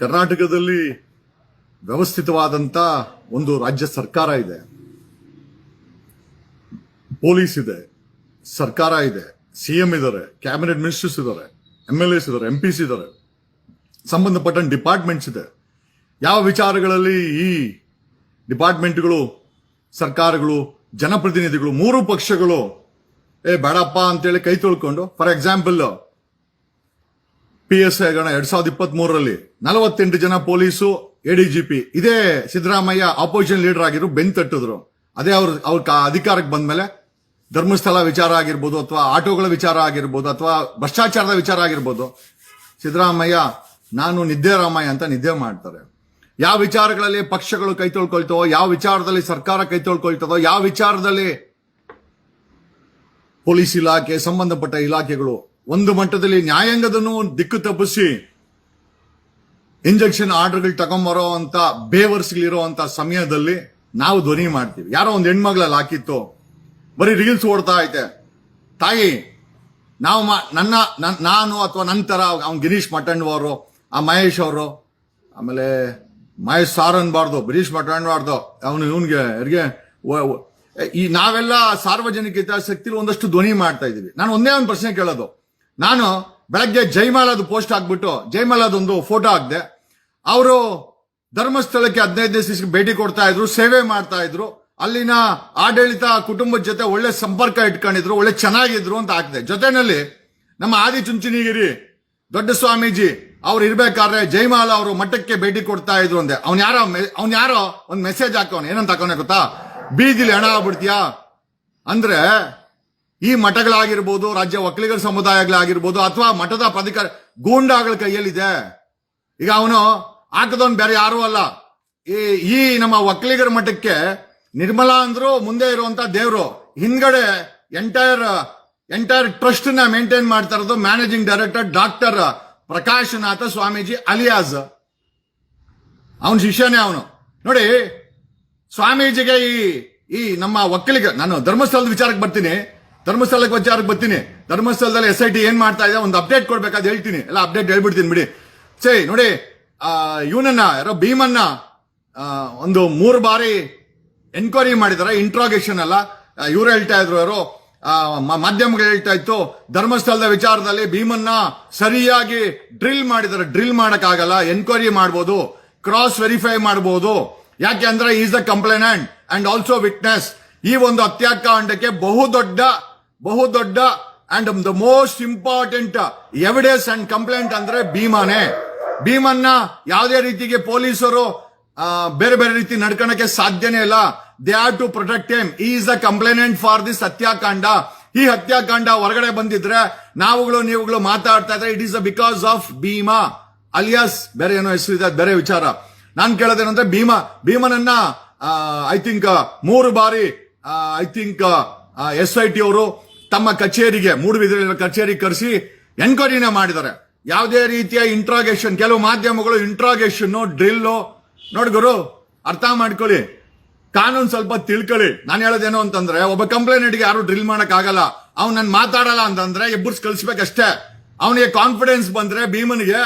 ಕರ್ನಾಟಕದಲ್ಲಿ ವ್ಯವಸ್ಥಿತವಾದಂತ ಒಂದು ರಾಜ್ಯ ಸರ್ಕಾರ ಇದೆ, ಪೊಲೀಸ್ ಇದೆ, ಸರ್ಕಾರ ಇದೆ, ಸಿಎಂ ಇದ್ದಾರೆ, ಕ್ಯಾಬಿನೆಟ್ ಮಿನಿಸ್ಟರ್ಸ್ ಇದ್ದಾರೆ, MLAs ಇದ್ದಾರೆ, MPs ಇದ್ದಾರೆ, ಸಂಬಂಧಪಟ್ಟ ಡಿಪಾರ್ಟ್ಮೆಂಟ್ಸ್ ಇದೆ. ಯಾವ ವಿಚಾರಗಳಲ್ಲಿ ಈ ಡಿಪಾರ್ಟ್ಮೆಂಟ್ಗಳು, ಸರ್ಕಾರಗಳು, ಜನಪ್ರತಿನಿಧಿಗಳು, ಮೂರು ಪಕ್ಷಗಳು ಬೇಡಪ್ಪ ಅಂತೇಳಿ ಕೈ ತೊಳ್ಕೊಂಡು, ಫಾರ್ ಎಕ್ಸಾಂಪಲ್ PSI 2023ರಲ್ಲಿ 48 ಜನ ಪೊಲೀಸು ADGP ಇದೇ ಸಿದ್ದರಾಮಯ್ಯ ಆಪೋಸಿಷನ್ ಲೀಡರ್ ಆಗಿದ್ರು ಬೆನ್ ತಟ್ಟಿದ್ರು. ಅದೇ ಅವ್ರ ಅಧಿಕಾರಕ್ಕೆ ಬಂದ್ಮೇಲೆ ಧರ್ಮಸ್ಥಳ ವಿಚಾರ ಆಗಿರ್ಬೋದು, ಅಥವಾ ಆಟೋಗಳ ವಿಚಾರ ಆಗಿರ್ಬೋದು, ಅಥವಾ ಭ್ರಷ್ಟಾಚಾರದ ವಿಚಾರ ಆಗಿರ್ಬೋದು, ಸಿದ್ದರಾಮಯ್ಯ ನಾನು ನಿದ್ದೆ ರಾಮಯ್ಯ ಅಂತ ನಿದ್ದೆ ಮಾಡ್ತಾರೆ. ಯಾವ ವಿಚಾರಗಳಲ್ಲಿ ಪಕ್ಷಗಳು ಕೈ ತೊಳ್ಕೊಳ್ತವೋ, ಯಾವ ವಿಚಾರದಲ್ಲಿ ಸರ್ಕಾರ ಕೈ ತೊಳ್ಕೊಳ್ತದೋ, ಯಾವ ವಿಚಾರದಲ್ಲಿ ಪೊಲೀಸ್ ಇಲಾಖೆ, ಸಂಬಂಧಪಟ್ಟ ಇಲಾಖೆಗಳು ಒಂದು ಮಟ್ಟದಲ್ಲಿ ನ್ಯಾಯಾಂಗದನ್ನು ದಿಕ್ಕು ತಪ್ಪಿಸಿ ಇಂಜೆಕ್ಷನ್ ಆರ್ಡರ್ಗಳು ತಗೊಂಬರೋ ಅಂತ ಬೇವರ್ಸ್ಗಳಿರೋ ಅಂತ ಸಮಯದಲ್ಲಿ ನಾವು ಧ್ವನಿ ಮಾಡ್ತೀವಿ. ಯಾರೋ ಒಂದು ಹೆಣ್ಮಗ್ಳಲ್ಲಿ ಹಾಕಿತ್ತು, ಬರೀ ರೀಲ್ಸ್ ಓಡ್ತಾ ಐತೆ, ತಾಯಿ ನಾವು ನಾನು ಅಥವಾ ನಂತರ ಅವ್ನು ಗಿರೀಶ್ ಮಠಂಡ್ವರು, ಆ ಮಹೇಶ್ ಅವರು, ಆಮೇಲೆ ಮಹೇಶ್ ಸಾರ್ ಅನ್ಬಾರ್ದು, ಗಿರೀಶ್ ಮಠಂಡ್ಬಾರ್ದು, ಅವನು ಇವನ್ಗೆ ಈ ನಾವೆಲ್ಲ ಸಾರ್ವಜನಿಕ ಹಿತಾಸಕ್ತಿಲಿ ಒಂದಷ್ಟು ಧ್ವನಿ ಮಾಡ್ತಾ ಇದೀವಿ. ನಾನು ಒಂದೇ ಒಂದು ಪ್ರಶ್ನೆ ಕೇಳೋದು, ನಾನು ಬೆಳಗ್ಗೆ ಜೈಮಾಲದು ಪೋಸ್ಟ್ ಹಾಕ್ಬಿಟ್ಟು ಜೈಮಾಲದೊಂದು ಫೋಟೋ ಹಾಕ್ದೆ. ಅವರು ಧರ್ಮಸ್ಥಳಕ್ಕೆ 15 ದಿವಸಕ್ಕೆ ಭೇಟಿ ಕೊಡ್ತಾ ಇದ್ರು, ಸೇವೆ ಮಾಡ್ತಾ ಇದ್ರು, ಅಲ್ಲಿನ ಆಡಳಿತ ಕುಟುಂಬದ ಜೊತೆ ಒಳ್ಳೆ ಸಂಪರ್ಕ ಇಟ್ಕೊಂಡಿದ್ರು, ಒಳ್ಳೆ ಚೆನ್ನಾಗಿದ್ರು ಅಂತ ಹಾಕಿದೆ. ಜೊತೆನಲ್ಲಿ ನಮ್ಮ ಆದಿಚುಂಚನಗಿರಿ ದೊಡ್ಡ ಸ್ವಾಮೀಜಿ ಅವ್ರು ಇರ್ಬೇಕಾದ್ರೆ ಜೈಮಾಲ ಅವರು ಮಠಕ್ಕೆ ಭೇಟಿ ಕೊಡ್ತಾ ಇದ್ರು ಅಂದೆ. ಅವ್ನ್ ಯಾರೋ ಒಂದ್ ಮೆಸೇಜ್ ಹಾಕೋನ್, ಏನಂತ ಹಾಕೋನೆ ಗೊತ್ತಾ, ಬೀದಿಲಿ ಹಣ ಆಗ್ಬಿಡ್ತೀಯಾ ಅಂದ್ರೆ ಈ ಮಠಗಳಾಗಿರ್ಬೋದು, ರಾಜ್ಯ ಒಕ್ಕಲಿಗರ ಸಮುದಾಯಗಳಾಗಿರ್ಬೋದು, ಅಥವಾ ಮಠದ ಪದಾಧಿಕಾರಿ ಗೂಂಡಾಗಳ ಕೈಯಲ್ಲಿದೆ. ಈಗ ಅವನು ಹಾಕದವನ್ ಬೇರೆ ಯಾರೂ ಅಲ್ಲ, ಈ ನಮ್ಮ ಒಕ್ಕಲಿಗರ ಮಠಕ್ಕೆ ನಿರ್ಮಲಾ ಅಂದ್ರು ಮುಂದೆ ಇರುವಂತ ದೇವರು, ಹಿಂದ್ಗಡೆ ಎಂಟೈರ್ ಟ್ರಸ್ಟ್ ನ ಮೇಂಟೈನ್ ಮಾಡ್ತಾ ಇರೋದು managing director doctor Prakash Natha Swamiji alias. ಅವನ ಶಿಷ್ಯನೇ ಅವನು. ನೋಡಿ, ಸ್ವಾಮೀಜಿಗೆ ಈ ನಮ್ಮ ಒಕ್ಕಲಿಗ, ನಾನು ಧರ್ಮಸ್ಥಳದ ವಿಚಾರಕ್ಕೆ ಬರ್ತೀನಿ, ಧರ್ಮಸ್ಥಳದಲ್ಲಿ SIT ಏನ್ ಮಾಡ್ತಾ ಇದೆ ಒಂದು ಅಪ್ಡೇಟ್ ಕೊಡ್ಬೇಕಾದ್ ಹೇಳ್ತೀನಿ, ಎಲ್ಲ ಅಪ್ಡೇಟ್ ಹೇಳ್ಬಿಡ್ತೀನಿ ಬಿಡಿ. ಸರಿ ನೋಡಿ, ಇವನನ್ನ ಯಾರೋ ಭೀಮನ್ನ ಒಂದು 3 ಬಾರಿ ಎನ್ಕ್ವೈರಿ ಮಾಡಿದಾರೆ, ಇಂಟ್ರಾಗೇಷನ್ ಅಲ್ಲ. ಇವ್ರು ಹೇಳ್ತಾ ಇದ್ರು, ಯಾರೋ ಮಾಧ್ಯಮಗಳು ಹೇಳ್ತಾ ಇತ್ತು, ಧರ್ಮಸ್ಥಳದ ವಿಚಾರದಲ್ಲಿ ಭೀಮನ್ನ ಸರಿಯಾಗಿ ಡ್ರಿಲ್ ಮಾಡಿದಾರೆ. ಡ್ರಿಲ್ ಮಾಡಕ್ಕಾಗಲ್ಲ, ಎನ್ಕ್ವೈರಿ ಮಾಡಬಹುದು, ಕ್ರಾಸ್ ವೆರಿಫೈ ಮಾಡಬಹುದು. ಯಾಕೆ ಅಂದ್ರೆ is the complainant and also witness. ಈ ಒಂದು ಹತ್ಯಾಕಾಂಡಕ್ಕೆ ಬಹುದೊಡ್ಡ and the most important evidence and complaint ಅಂದ್ರೆ ಭೀಮನ್ನ ಯಾವುದೇ ರೀತಿಗೆ ಪೊಲೀಸರು ಬೇರೆ ಬೇರೆ ರೀತಿ ನಡ್ಕೊಳಕ್ಕೆ ಸಾಧ್ಯನೇ ಇಲ್ಲ. They have to protect him. Is the complainant for this ಹತ್ಯಾಕಾಂಡ. ಈ ಹತ್ಯಾಕಾಂಡ ಹೊರಗಡೆ ಬಂದಿದ್ರೆ ನೀವುಗಳು ಮಾತಾಡ್ತಾ ಇದ್ರೆ it is because of Bhima alias, ಬೇರೆ ಏನೋ ಹೆಸರು ಇದೆ, ಬೇರೆ ವಿಚಾರ. ನಾನು ಕೇಳೋದೇನಂದ್ರೆ ಭೀಮನನ್ನ ಐ ಥಿಂಕ್ 3 ಬಾರಿ SIT ಅವರು ತಮ್ಮ ಕಚೇರಿಗೆ, ಮೂಡುಬಿದಿರೆಯ ಕಚೇರಿಗೆ ಕರೆಸಿ ಎನ್ಕ್ವೈರಿನ ಮಾಡಿದ್ದಾರೆ. ಯಾವುದೇ ರೀತಿಯ ಇಂಟ್ರಾಗೇಷನ್, ಕೆಲವು ಮಾಧ್ಯಮಗಳು ಇಂಟ್ರಾಗೇಷನ್ ಡ್ರಿಲ್ ನೋಡಿ ಗುರು, ಅರ್ಥ ಮಾಡ್ಕೊಳ್ಳಿ, ಕಾನೂನು ಸ್ವಲ್ಪ ತಿಳ್ಕೊಳ್ಳಿ. ನಾನು ಹೇಳೋದೇನು ಅಂತಂದ್ರೆ, ಒಬ್ಬ ಕಂಪ್ಲೇಂಟ್ಗೆ ಯಾರು ಡ್ರಿಲ್ ಮಾಡಕ್ ಆಗಲ್ಲ. ಅವ್ನು ನನ್ ಮಾತಾಡಲ್ಲ ಅಂತಂದ್ರೆ ಎಬ್ಬರ್ಸ್ ಕಳಿಸ್ಬೇಕಷ್ಟೇ. ಅವನಿಗೆ ಕಾನ್ಫಿಡೆನ್ಸ್ ಬಂದ್ರೆ ಭೀಮನಿಗೆ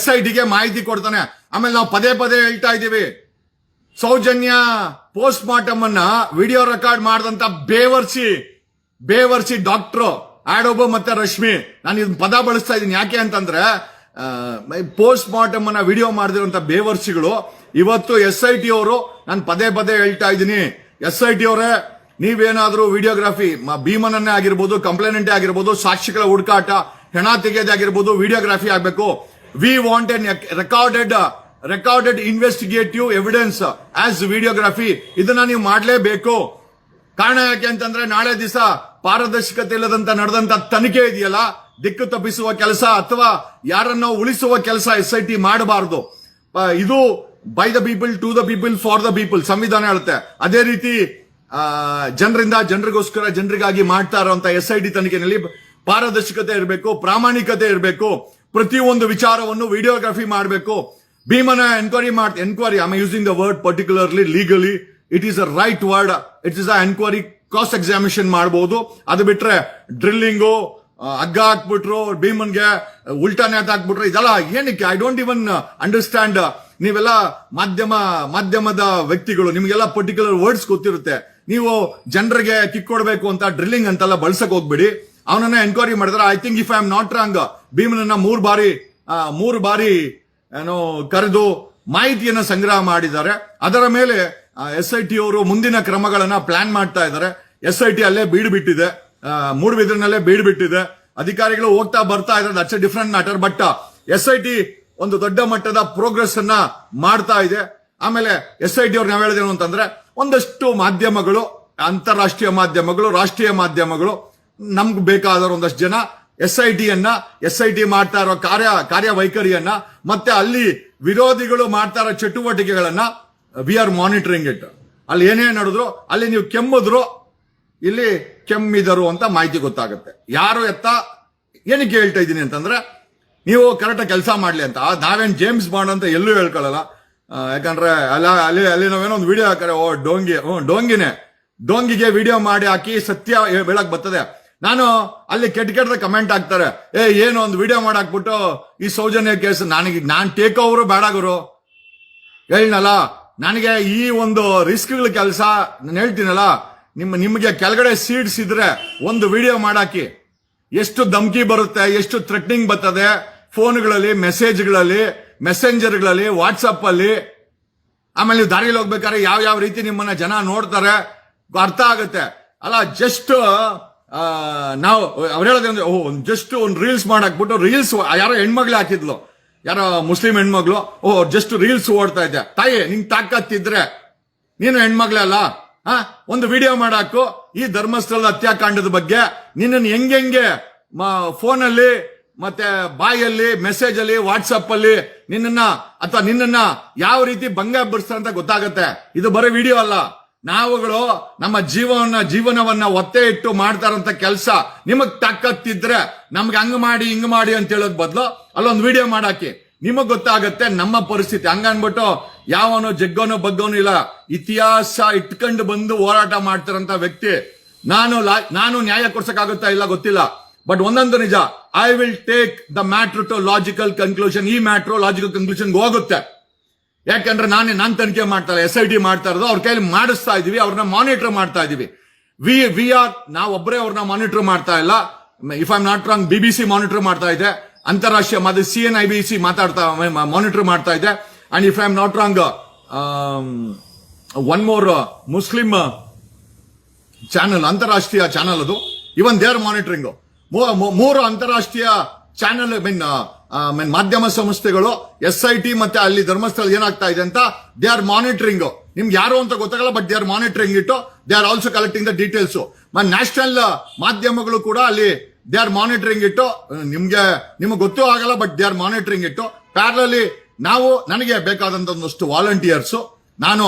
SITಗೆ ಮಾಹಿತಿ ಕೊಡ್ತಾನೆ. ಆಮೇಲೆ ನಾವು ಪದೇ ಹೇಳ್ತಾ ಇದೀವಿ, ಸೌಜನ್ಯ ಪೋಸ್ಟ್ ಮಾರ್ಟಮ್ ಅನ್ನ ವಿಡಿಯೋ ರೆಕಾರ್ಡ್ ಮಾಡಿದಂತ ಬೇವರ್ಸಿ ಡಾಕ್ಟ್ರು ಆಡೋಬೋ ಮತ್ತೆ ರಶ್ಮಿ, ನಾನು ಇದನ್ನ ಪದ ಬಳಸ್ತಾ ಇದ್ದೀನಿ. ಯಾಕೆ ಅಂತಂದ್ರೆ ಪೋಸ್ಟ್ ಮಾರ್ಟಮ್ ಅನ್ನ ವಿಡಿಯೋ ಮಾಡಿದಿರುವಂತ ಬೇವರ್ಸಿಗಳು ಇವತ್ತು SIT ಅವರು, ನಾನು ಪದೇ ಹೇಳ್ತಾ ಇದ್ದೀನಿ, SIT ಅವರೇ ನೀವೇನಾದ್ರೂ ವಿಡಿಯೋಗ್ರಫಿ, ಭೀಮನನ್ನೇ ಆಗಿರ್ಬೋದು, ಕಂಪ್ಲೇನೆಂಟೇ ಆಗಿರ್ಬೋದು, ಸಾಕ್ಷಿಗಳ ಹುಡುಕಾಟ, ಹೆಣ ತೆಗೆಯೋದೇ ಆಗಿರ್ಬೋದು, ವಿಡಿಯೋಗ್ರಫಿ ಆಗ್ಬೇಕು. We want N recorded investigative evidence as videography. ಇದನ್ನ ನೀವು ಮಾಡಲೇಬೇಕು. ಕಾರಣ ಯಾಕೆ ಅಂತಂದ್ರೆ, ನಾಳೆ ದಿವಸ ಪಾರದರ್ಶಕತೆ ಇಲ್ಲದಂತ ನಡೆದಂತ ತನಿಖೆ ಇದೆಯಲ್ಲ, ದಿಕ್ಕು ತಪ್ಪಿಸುವ ಕೆಲಸ ಅಥವಾ ಯಾರನ್ನ ಉಳಿಸುವ ಕೆಲಸ SIT ಮಾಡಬಾರದು. ಇದು by the people, to the people, for the people ಸಂವಿಧಾನ ಹೇಳುತ್ತೆ. ಅದೇ ರೀತಿ ಜನರಿಂದ ಜನರಿಗೋಸ್ಕರ ಜನರಿಗಾಗಿ ಮಾಡ್ತಾ ಇರುವಂತ SIT ತನಿಖೆಯಲ್ಲಿ ಪಾರದರ್ಶಕತೆ ಇರಬೇಕು, ಪ್ರಾಮಾಣಿಕತೆ ಇರಬೇಕು. ಪ್ರತಿಯೊಂದು ವಿಚಾರವನ್ನು ವಿಡಿಯೋಗ್ರಫಿ ಮಾಡಬೇಕು. ಭೀಮನ enquiry I am using the word particularly legally, it is a right word. It is a enquiry, cross examination ಮಾಡಬಹುದು. ಅದು ಬಿಟ್ರೆ ಡ್ರಿಲ್ಲಿಂಗು, ಹಗ್ಗ ಹಾಕ್ಬಿಟ್ರು, ಭೀಮನ್ಗೆ ಉಲ್ಟಾ ನೇತ ಹಾಕ್ಬಿಟ್ರು, ಇದೆಲ್ಲ ಏನಕ್ಕೆ? I don't even understand. ನೀವೆಲ್ಲ ಮಾಧ್ಯಮದ ವ್ಯಕ್ತಿಗಳು, ನಿಮ್ಗೆಲ್ಲ ಪರ್ಟಿಕ್ಯುಲರ್ ವರ್ಡ್ಸ್ ಗೊತ್ತಿರುತ್ತೆ. ನೀವು ಜನರಿಗೆ ಕಿಕ್ ಕೊಡ್ಬೇಕು ಅಂತ ಡ್ರಿಲ್ಲಿಂಗ್ ಅಂತೆಲ್ಲ ಬಳಸಕ್ ಹೋಗ್ಬಿಡಿ. ಅವನನ್ನ ಎನ್ಕ್ವೈರಿ ಮಾಡಿದ್ರೆ, I think if I am not wrong, ಭೀಮನನ್ನ ಮೂರು ಬಾರಿ ಏನೋ ಕರೆದು ಮಾಹಿತಿಯನ್ನ ಸಂಗ್ರಹ ಮಾಡಿದ್ದಾರೆ. ಅದರ ಮೇಲೆ SIT ಅವರು ಮುಂದಿನ ಕ್ರಮಗಳನ್ನ ಪ್ಲಾನ್ ಮಾಡ್ತಾ ಇದ್ದಾರೆ. SIT ಅಲ್ಲೇ ಬೀಡ್ಬಿಟ್ಟಿದೆ, ಮೂಡುಬಿದ್ರಿನಲ್ಲೇ ಬೀಡ್ಬಿಟ್ಟಿದೆ. ಅಧಿಕಾರಿಗಳು ಹೋಗ್ತಾ ಬರ್ತಾ ಇದ್ದಾರೆ, that's A different matter. But SIT ಒಂದು ದೊಡ್ಡ ಮಟ್ಟದ ಪ್ರೋಗ್ರೆಸ್ ಅನ್ನ ಮಾಡ್ತಾ ಇದೆ. ಆಮೇಲೆ SIT ಅವ್ರು ನಾವ್ ಹೇಳಿದೇನು ಅಂತಂದ್ರೆ, ಒಂದಷ್ಟು ಮಾಧ್ಯಮಗಳು, ಅಂತಾರಾಷ್ಟ್ರೀಯ ಮಾಧ್ಯಮಗಳು, ರಾಷ್ಟ್ರೀಯ ಮಾಧ್ಯಮಗಳು, ನಮ್ಗೆ ಬೇಕಾದ ಒಂದಷ್ಟು ಜನ SIT ಮಾಡ್ತಾ ಇರೋ ಕಾರ್ಯವೈಖರಿಯನ್ನ ಮತ್ತೆ ಅಲ್ಲಿ ವಿರೋಧಿಗಳು ಮಾಡ್ತಾ ಇರೋ ಚಟುವಟಿಕೆಗಳನ್ನ ವಿ ಆರ್ ಮಾನಿಟರಿಂಗ್ ಇಟ್. ಅಲ್ಲಿ ಏನೇ ನಡೆದ್ರು, ಅಲ್ಲಿ ನೀವು ಕೆಮ್ಮಿದ್ರು, ಇಲ್ಲಿ ಕೆಮ್ಮಿದರು ಅಂತ ಮಾಹಿತಿ ಗೊತ್ತಾಗುತ್ತೆ. ಯಾರು ಏನಕ್ಕೆ ಹೇಳ್ತಾ ಇದ್ದೀನಿ ಅಂತಂದ್ರೆ, ನೀವು ಕರೆಕ್ಟ್ ಕೆಲಸ ಮಾಡ್ಲಿ ಅಂತ. ನಾವೇನ್ ಜೇಮ್ಸ್ ಬಾಂಡ್ ಅಂತ ಎಲ್ಲೂ ಹೇಳ್ಕೊಳ್ಳಲ್ಲ. ಯಾಕಂದ್ರೆ ಅಲ್ಲಿ ನಾವೇನೋ ಒಂದು ವಿಡಿಯೋ ಹಾಕರೆ, ಡೋಂಗಿಗೆ ವಿಡಿಯೋ ಮಾಡಿ ಹಾಕಿ ಸತ್ಯ ಹೇಳಕ್ ಬರ್ತದೆ. ನಾನು ಅಲ್ಲಿ ಕೆಟ್ಟ ಕಮೆಂಟ್ ಹಾಕ್ತಾರೆ, ಏನು ಒಂದು ವಿಡಿಯೋ ಮಾಡಾಕ್ಬಿಟ್ಟು ಈ ಸೌಜನ್ಯ ಕೇಸ್ ನಾನ್ ಟೇಕ್ ಓವರ್ ಬೇಡ ಗುರು, ಹೇಳಿನಲ್ಲ. ನನಗೆ ಈ ಒಂದು ರಿಸ್ಕ್ಗಳ ಕೆಲಸ ನಾನು ಹೇಳ್ತೀನಲ್ಲ, ನಿಮಗೆ ಕೆಳಗಡೆ ಸೀಡ್ಸ್ ಇದ್ರೆ ಒಂದು ವಿಡಿಯೋ ಮಾಡಾಕಿ. ಎಷ್ಟು ಧಮ್ಕಿ ಬರುತ್ತೆ, ಎಷ್ಟು ಥ್ರೆಟ್ನಿಂಗ್ ಬರ್ತದೆ ಫೋನ್ಗಳಲ್ಲಿ, ಮೆಸೇಜ್ಗಳಲ್ಲಿ, ಮೆಸೆಂಜರ್ಗಳಲ್ಲಿ, ವಾಟ್ಸಪ್ ಅಲ್ಲಿ. ಆಮೇಲೆ ನೀವು ದಾರಿಯಲ್ಲಿ ಹೋಗ್ಬೇಕಾದ್ರೆ ಯಾವ ರೀತಿ ನಿಮ್ಮನ್ನ ಜನ ನೋಡ್ತಾರೆ ಅರ್ಥ ಆಗುತ್ತೆ. ಅಲ್ಲ, ಜಸ್ಟ್ ನಾವು ಅವ್ರು ಹೇಳೋದೇ ಅಂದ್ರೆ, ಜಸ್ಟ್ ಒಂದು ರೀಲ್ಸ್ ಮಾಡಾಕ್ಬಿಟ್ಟು, ರೀಲ್ಸ್ ಯಾರೋ ಹೆಣ್ಮಗ್ಳು ಹಾಕಿದ್ಲು, ಯಾರೋ ಮುಸ್ಲಿಂ ಹೆಣ್ಮಗ್ಳು, ಜಸ್ಟ್ ರೀಲ್ಸ್ ಓಡ್ತಾ ಇದ್ದೆ. ತಾಯಿ, ನಿಂಗೆ ತಾಕತ್ತಿದ್ರೆ ನೀನು ಹೆಣ್ಮಗ್ಳೇ ಅಲ್ಲ, ಒಂದು ವಿಡಿಯೋ ಮಾಡಾಕು ಈ ಧರ್ಮಸ್ಥಳದ ಹತ್ಯಾಕಾಂಡದ ಬಗ್ಗೆ. ನಿನ್ನನ್ನು ಹೆಂಗೆ ಫೋನಲ್ಲಿ ಮತ್ತೆ ಬಾಯಲ್ಲಿ, ಮೆಸೇಜ್ ಅಲ್ಲಿ, ವಾಟ್ಸಪ್ ಅಲ್ಲಿ ನಿನ್ನನ್ನ ಯಾವ ರೀತಿ ಭಂಗ ಬರ್ಸ್ತಾರೆ ಅಂತ ಗೊತ್ತಾಗತ್ತೆ. ಇದು ಬರೀ ವಿಡಿಯೋ ಅಲ್ಲ. ನಾವುಗಳು ನಮ್ಮ ಜೀವನವನ್ನ ಒತ್ತೆ ಇಟ್ಟು ಮಾಡ್ತಾರಂತ ಕೆಲಸ. ನಿಮಗ್ ತಾಕತ್ತಿದ್ರೆ ನಮ್ಗೆ ಹಂಗ ಮಾಡಿ ಹಿಂಗ ಮಾಡಿ ಅಂತ ಹೇಳೋದ್ ಬದಲು ಅಲ್ಲೊಂದು ವಿಡಿಯೋ ಮಾಡಾಕಿ, ನಿಮಗ್ ಗೊತ್ತಾಗತ್ತೆ ನಮ್ಮ ಪರಿಸ್ಥಿತಿ. ಹಂಗನ್ಬಿಟ್ಟು ಯಾವನು ಜಗ್ಗೋನು ಬಗ್ಗೋನು ಇಲ್ಲ, ಇತಿಹಾಸ ಇಟ್ಕೊಂಡು ಬಂದು ಹೋರಾಟ ಮಾಡ್ತಾರಂತ ವ್ಯಕ್ತಿ ನಾನು ನ್ಯಾಯ ಕೊಡ್ಸಕ್ಕಾಗುತ್ತಾ ಇಲ್ಲ ಗೊತ್ತಿಲ್ಲ. ಬಟ್ ಒಂದೊಂದು ನಿಜ, I will take the matter to logical conclusion. ಈ ಮ್ಯಾಟ್ರು ಲಾಜಿಕಲ್ ಕನ್ಕ್ಲೂಷನ್ ಹೋಗುತ್ತೆ. ಯಾಕಂದ್ರೆ ನಾನ್ ತನಿಖೆ ಮಾಡ್ತಾರೆ, SIT ಮಾಡ್ತಾ ಇರೋದು, ಅವ್ರ ಕೈಲಿ ಮಾಡಿಸ್ತಾ ಇದೀವಿ, ಅವ್ರನ್ನ ಮಾನಿಟರ್ ಮಾಡ್ತಾ ಇದೀವಿ. ನಾವೊಬ್ಬರೇ ಅವ್ರನ್ನ ಮಾನಿಟರ್ ಮಾಡ್ತಾ ಇಲ್ಲ. If I am not wrong, BBC monitor ಮಾಡ್ತಾ ಇದೆ, ಅಂತಾರಾಷ್ಟ್ರೀಯ CNIBC ಮಾನಿಟರ್ ಮಾಡ್ತಾ ಇದೆ. And if I am not wrong, one more Muslim channel, ಅಂತಾರಾಷ್ಟ್ರೀಯ ಚಾನಲ್ ಅದು, ಇವನ್ ದೇ ಆರ್ ಮಾನಿಟರಿಂಗ್. ಮೂರು ಅಂತಾರಾಷ್ಟ್ರೀಯ ಚಾನಲ್ ಮಾಧ್ಯಮ ಸಂಸ್ಥೆಗಳು SIT ಮತ್ತೆ ಅಲ್ಲಿ ಧರ್ಮಸ್ಥಳ ಏನಾಗ್ತಾ ಇದೆ ಅಂತ ದೇ ಆರ್ ಮಾನಿಟರಿಂಗ್. ನಿಮ್ಗೆ ಯಾರು ಅಂತ ಗೊತ್ತಾಗಲ್ಲ, ಬಟ್ ದೇ ಆರ್ ಮಾನಿಟರಿಂಗ್ ಇಟ್ಟು, they are also collecting the details. National ಮಾಧ್ಯಮಗಳು ಕೂಡ ಅಲ್ಲಿ ದೇ ಆರ್ ಮಾನಿಟರಿಂಗ್ ಇಟ್ಟು, ನಿಮ್ಗೆ ಗೊತ್ತೂ ಆಗಲ್ಲ, ಬಟ್ ದೇ ಆರ್ ಮಾನಿಟರಿಂಗ್ ಇಟ್ಟು. ಪ್ಯಾರಲಲ್ಲಿ ನನಗೆ ಬೇಕಾದಂತ ಒಂದಷ್ಟು ವಾಲಂಟಿಯರ್ಸ್, ನಾನು